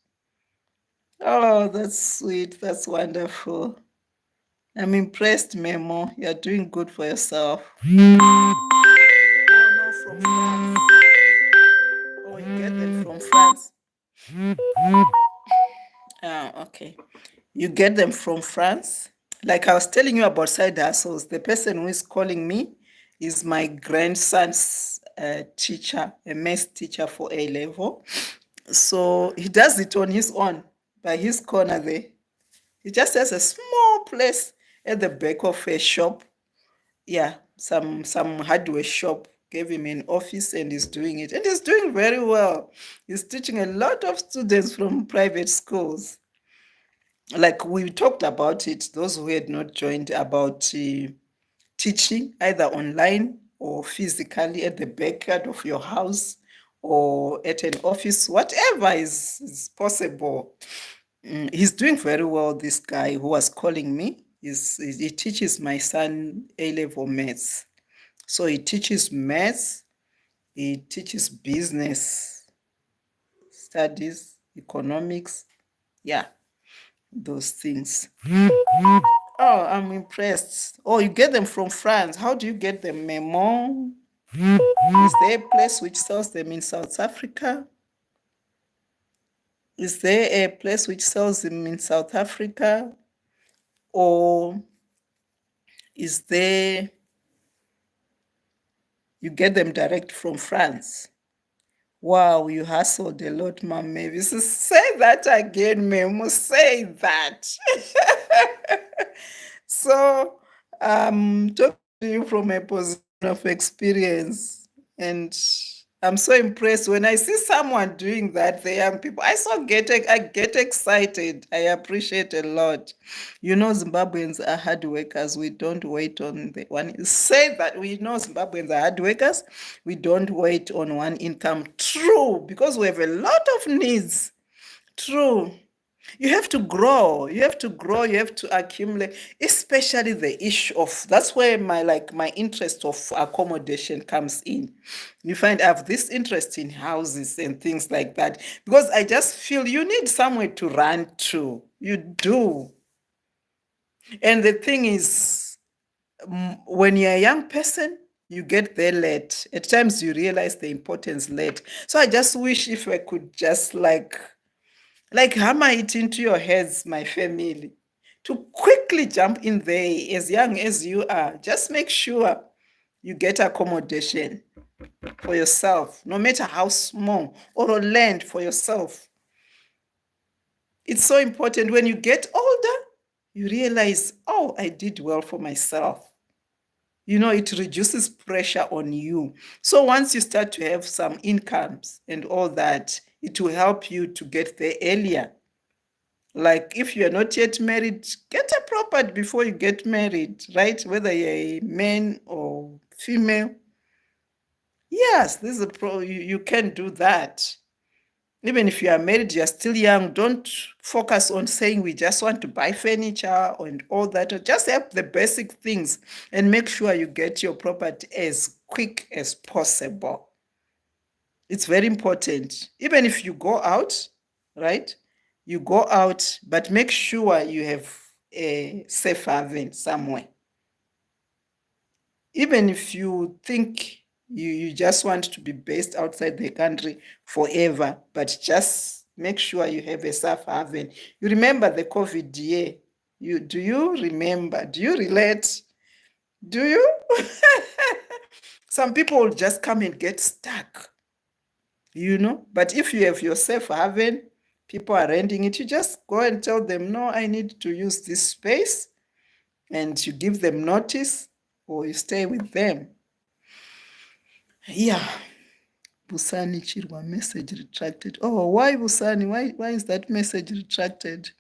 Speaker 1: Oh, that's sweet. That's wonderful. I'm impressed, Memo. You're doing good for yourself. Oh, no, from France. Oh, you get them from France. Okay. You get them from France. Like I was telling you about side hustles, the person who is calling me is my grandson's teacher, a maths teacher for A level. So he does it on his own, by his corner there. He just has a small place at the back of a shop. Yeah, some hardware shop gave him an office and he's doing it. And he's doing very well. He's teaching a lot of students from private schools. Like we talked about it, those who had not joined, about teaching either online or physically at the backyard of your house or at an office, whatever is possible. He's doing very well, this guy who was calling me. He teaches my son A-level maths. So he teaches maths, he teaches business studies, economics, yeah, those things. Oh, I'm impressed. Oh, you get them from France. How do you get them, Memo? Is there a place which sells them in South Africa? Is there a place which sells them in South Africa? Or is there, you get them direct from France? Wow, you hustled a lot, Mom Mavis. Say that again, Memo. Say that. So, talking to you from a position of experience, and I'm so impressed when I see someone doing that. The young people, I get excited. I appreciate a lot. You know, Zimbabweans are hard workers. We don't wait on the one. Say that we know Zimbabweans are hard workers. We don't wait on one income. True, because we have a lot of needs. True. You have to grow. You have to grow. You have to accumulate, especially the issue of, that's where my interest of accommodation comes in. You find I have this interest in houses and things like that because I just feel you need somewhere to run to. You do. And the thing is, when you're a young person, you get there late. At times you realize the importance late. So I just wish if I could just like hammer it into your heads, my family, to quickly jump in there as young as you are. Just make sure you get accommodation for yourself, no matter how small, or a land for yourself. It's so important. When you get older, you realize, oh, I did well for myself. You know, it reduces pressure on you. So once you start to have some incomes and all that, it will help you to get there earlier. Like if you're not yet married, get a property before you get married, right? Whether you're a man or female, Yes, this is a pro. You can do that. Even if you are married, you are still young. Don't focus on saying we just want to buy furniture and all that. Just have the basic things and make sure you get your property as quick as possible. It's very important. Even if you go out, right? You go out, but make sure you have a safe haven somewhere. Even if you think you just want to be based outside the country forever, but just make sure you have a safe haven. You remember the COVID year? Do you remember? Do you relate? Do you? Some people will just come and get stuck, But if you have your safe haven, people are renting it, you just go and tell them, no, I need to use this space, and you give them notice or you stay with them. Yeah. Busani Chirwa message retracted. Oh, why Busani? Why is that message retracted?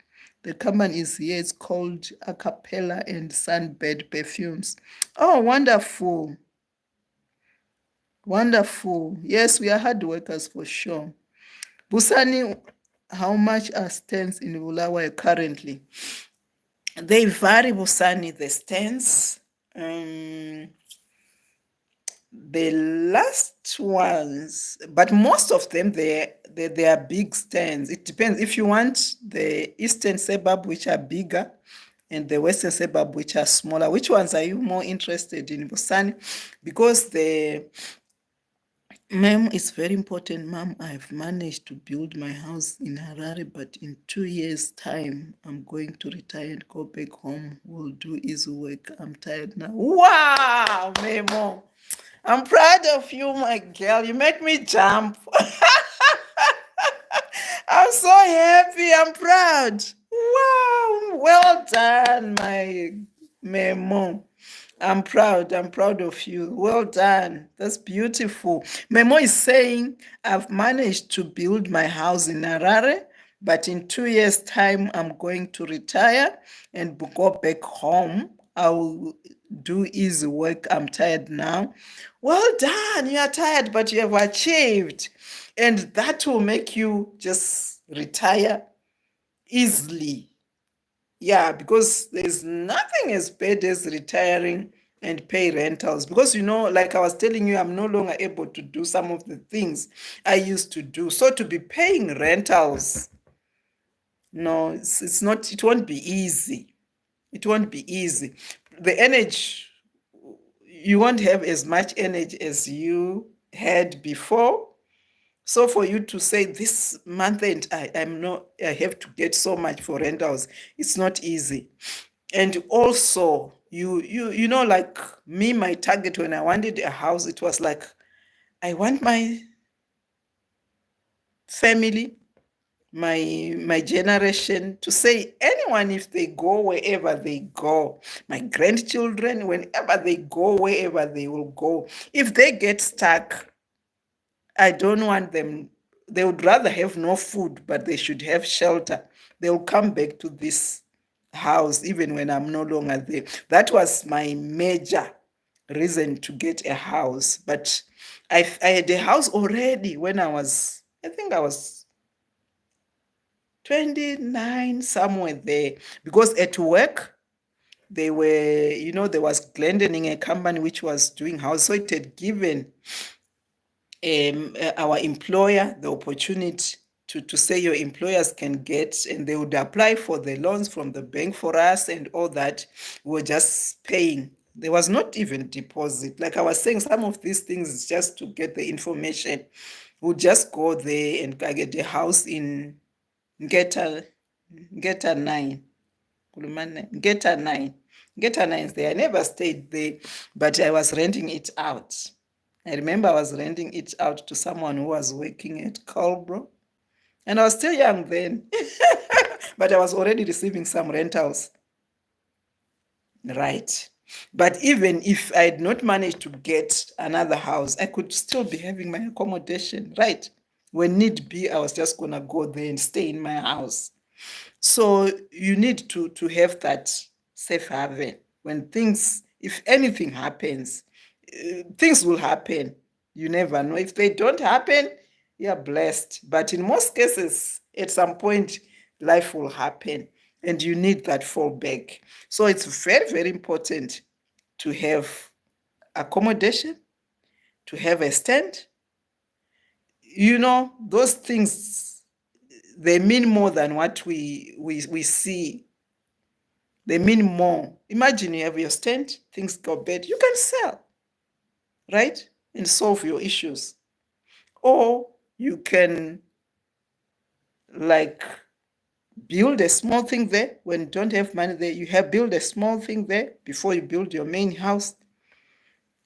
Speaker 1: The company is here. It's called Acapella and Sunbed Perfumes. Oh, wonderful. Wonderful. Yes, we are hard workers for sure. Busani, how much are stands in Bulawayo currently? They vary, Busani, the stands. The last ones, but most of them, they are big stands. It depends. If you want the eastern suburb, which are bigger, and the western suburb, which are smaller, which ones are you more interested in, Busani? Because the Ma'am, it's very important, ma'am. I've managed to build my house in Harare, but in 2 years' time, I'm going to retire and go back home. We'll do easy work. I'm tired now. Wow, Memo. I'm proud of you, my girl. You make me jump. I'm so happy. I'm proud. Wow. Well done, my Memo. I'm proud. I'm proud of you. Well done. That's beautiful. Memo is saying, I've managed to build my house in Harare, but in 2 years' time, I'm going to retire and go back home. I'll do easy work. I'm tired now. Well done. You are tired, but you have achieved. And that will make you just retire easily. Yeah, because there's nothing as bad as retiring and pay rentals. Because, like I was telling you, I'm no longer able to do some of the things I used to do. So to be paying rentals, no, it's not, it won't be easy. It won't be easy. The energy, you won't have as much energy as you had before. So for you to say this month end, I have to get so much for rentals, it's not easy. And also, like me, my target when I wanted a house, it was like, I want my family, my generation to say anyone, if they go wherever they go, my grandchildren, whenever they go, wherever they will go, if they get stuck, I don't want them. They would rather have no food, but they should have shelter. They'll come back to this house even when I'm no longer there. That was my major reason to get a house. But I had a house already when I think I was 29, somewhere there. Because at work, they were, there was Glendon, a company which was doing house. So it had given our employer the opportunity to say your employers can get, and they would apply for the loans from the bank for us and all that. We were just paying. There was not even deposit. Like I was saying, some of these things is just to get the information. We'll just go there and get a house in Ngeta 9. Ngeta 9. Ngeta 9 is there. I never stayed there, but I was renting it out. I remember I was renting it out to someone who was working at Colbro. And I was still young then, but I was already receiving some rentals. Right. But even if I had not managed to get another house, I could still be having my accommodation. Right. When need be, I was just going to go there and stay in my house. So you need to have that safe haven. When if anything happens, things will happen. You never know. If they don't happen, you're blessed. But in most cases, at some point, life will happen and you need that fallback. So it's very, very important to have accommodation, to have a stand. Those things, they mean more than what we see. They mean more. Imagine you have your stand, things go bad, you can sell, right? And solve your issues. Or you can like build a small thing there. When you don't have money there, you have build a small thing there before you build your main house.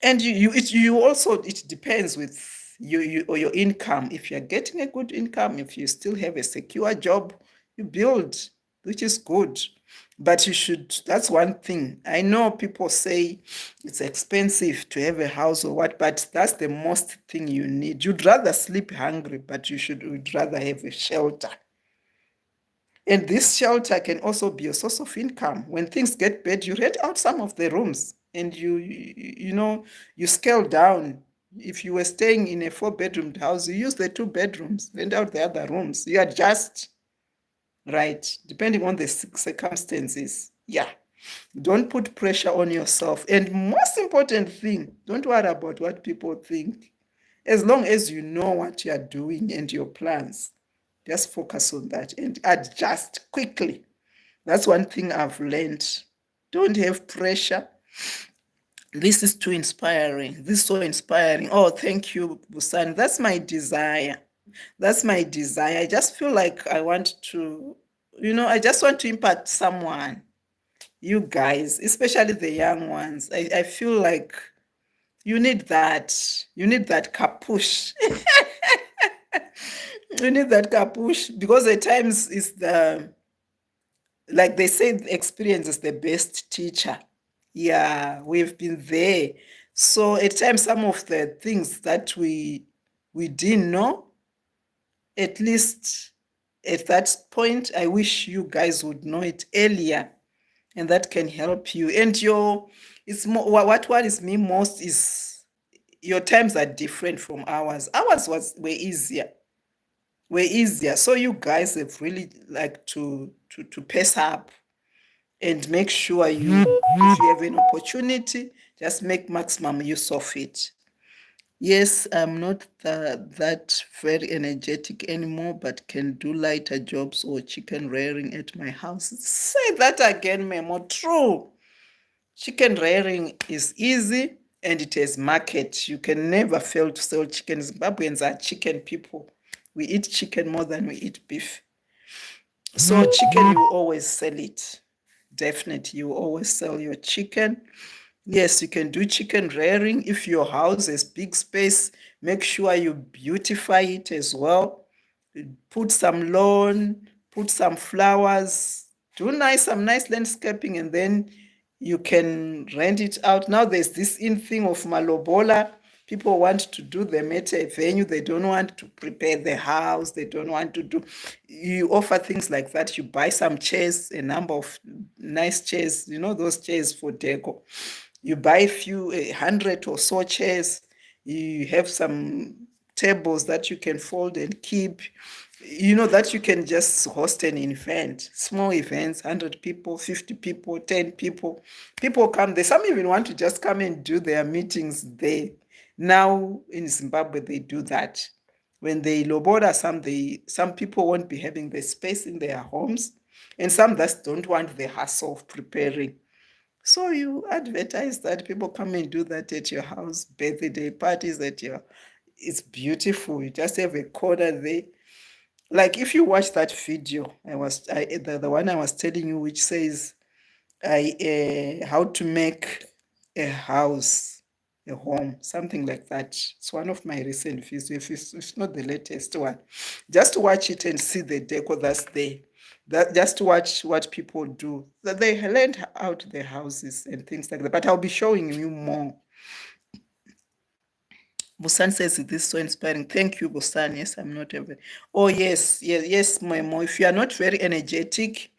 Speaker 1: And you also, it depends with you or your income. If you're getting a good income, if you still have a secure job, you build, which is good. But that's one thing. I know people say it's expensive to have a house or what, but that's the most thing you need. You'd rather sleep hungry, but would rather have a shelter. And this shelter can also be a source of income. When things get bad, you rent out some of the rooms and you scale down. If you were staying in a 4-bedroom house, you use the 2 bedrooms, rent out the other rooms. You adjust, right? Depending on the circumstances. Yeah. Don't put pressure on yourself. And most important thing, don't worry about what people think. As long as you know what you are doing and your plans, just focus on that and adjust quickly. That's one thing I've learned. Don't have pressure. This is too inspiring. This is so inspiring. Oh, thank you, Busan. That's my desire. That's my desire. I just feel like I want to, I just want to impact someone. You guys, especially the young ones. I feel like you need that. You need that kapush. You need that kapush because at times it's like they say, experience is the best teacher. Yeah, we've been there. So at times, some of the things that we didn't know, at least at that point, I wish you guys would know it earlier, and that can help you. And it's more what worries me most is your times are different from ours. Ours were easier. So you guys have really like to pace up and make sure if you have an opportunity, just make maximum use of it. Yes, I'm not that very energetic anymore, but can do lighter jobs or chicken rearing at my house. Say that again, Memo. True. Chicken rearing is easy and it has market. You can never fail to sell chicken. Zimbabweans are chicken people. We eat chicken more than we eat beef. So chicken, you always sell it. Definitely, you always sell your chicken. Yes, you can do chicken rearing. If your house has big space, make sure you beautify it as well. Put some lawn, put some flowers, do some nice landscaping, and then you can rent it out. Now there's this in thing of malobola. People want to do them at a venue. They don't want to prepare the house. They don't want to do. You offer things like that. You buy some chairs, a number of nice chairs. Those chairs for deco. You buy a few 100 or so chairs. You have some tables that you can fold and keep. That you can just host an event, small events, 100 people, 50 people, 10 people. People come there. Some even want to just come and do their meetings there. Now in Zimbabwe, they do that. When they loboda, some people won't be having the space in their homes, and some that don't want the hassle of preparing. So you advertise that people come and do that at your house, birthday parties it's beautiful. You just have a corner there. Like if you watch that video, the one I was telling you, which says how to make a house, a home, something like that. It's one of my recent videos. If it's not the latest one, just watch it and see the deco that's there. Just watch what people do. That they rent out their houses and things like that. But I'll be showing you more. Busan says this is so inspiring. Thank you, Busan. Yes, I'm not ever. Oh, yes, Moemo. If you are not very energetic,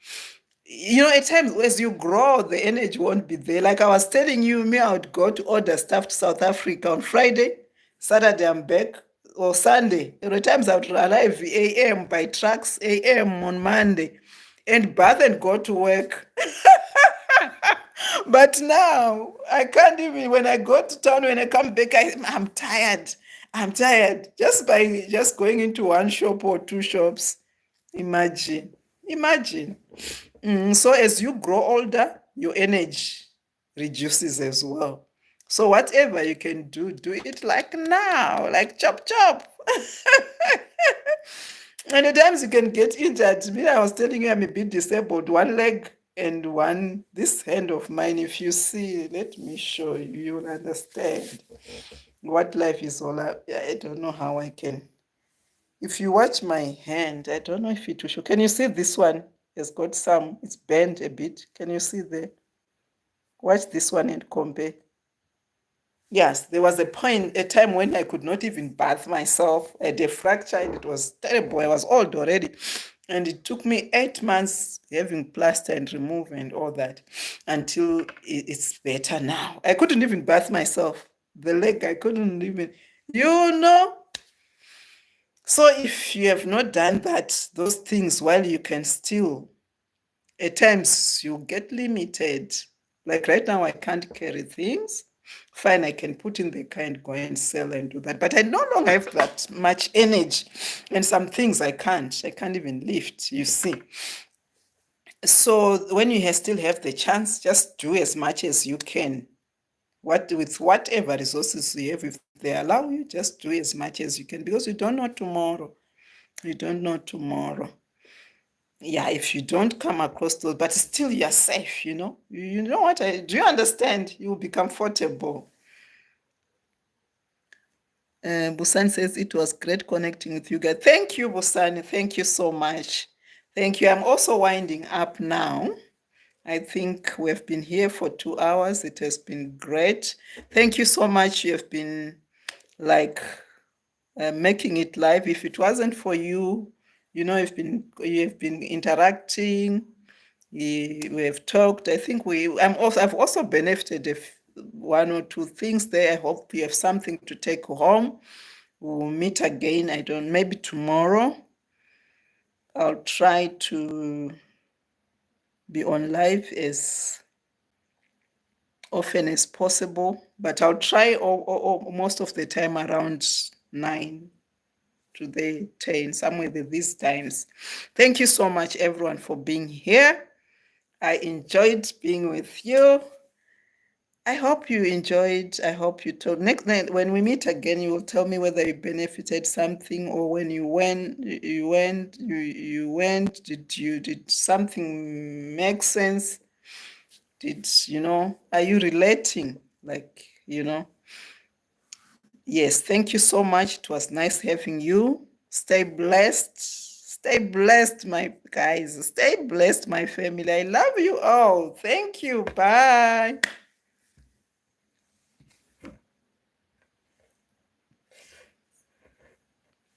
Speaker 1: at times as you grow, the energy won't be there. Like I was telling you, I would go to order stuff to South Africa on Friday. Saturday I'm back, or Sunday. There were times I would arrive a.m. by trucks a.m. on Monday and bath and go to work. But now I can't even, when I go to town, when I come back, I'm tired. I'm tired just by just going into one shop or two shops. Imagine. Imagine. So as you grow older, your energy reduces as well. So whatever you can do, do it like now, like chop chop. And at times you can get injured. Me, I was telling you I'm a bit disabled. One leg and one, this hand of mine, if you see, let me show you, you'll understand what life is all about. I don't know how I can. If you watch my hand, I don't know if it will show. Can you see this one? It's got some, it's bent a bit. Can you see there? Watch this one and compare. Yes, there was a time when I could not even bath myself. I had a fracture and it was terrible. I was old already. And it took me 8 months having plaster and remove and all that until it's better now. I couldn't even bath myself. The leg, I couldn't even, you know. So if you have not done that, those things while you can still, at times you get limited. Like right now, I can't carry things. Fine, I can put in the car and go and sell and do that. But I no longer have that much energy. And some things I can't. I can't even lift, you see. So when you still have the chance, just do as much as you can. With whatever resources you have, if they allow you, just do as much as you can, because you don't know tomorrow. You don't know tomorrow. Yeah, if you don't come across those, but still you're safe, you know. You know what? Do you understand? You'll be comfortable. Busan says it was great connecting with you guys. Thank you, Busan. Thank you so much. Thank you. I'm also winding up now. I think we've been here for 2 hours. It has been great. Thank you so much. You have been like making it live. If it wasn't for you, you know, you've been interacting. We have talked. I think I've also benefited one or two things there. I hope you have something to take home. We'll meet again. I don't. Maybe tomorrow. I'll try to be on live as often as possible, but I'll try most of the time around 9 to the 10, somewhere these times. Thank you so much, everyone, for being here. I enjoyed being with you. I hope you enjoyed. I hope you told. Next night, when we meet again, you will tell me whether you benefited something, or when you went, did something make sense? Are you relating? Like, Yes, thank you so much. It was nice having you. Stay blessed. Stay blessed, my guys. Stay blessed, my family. I love you all. Thank you. Bye.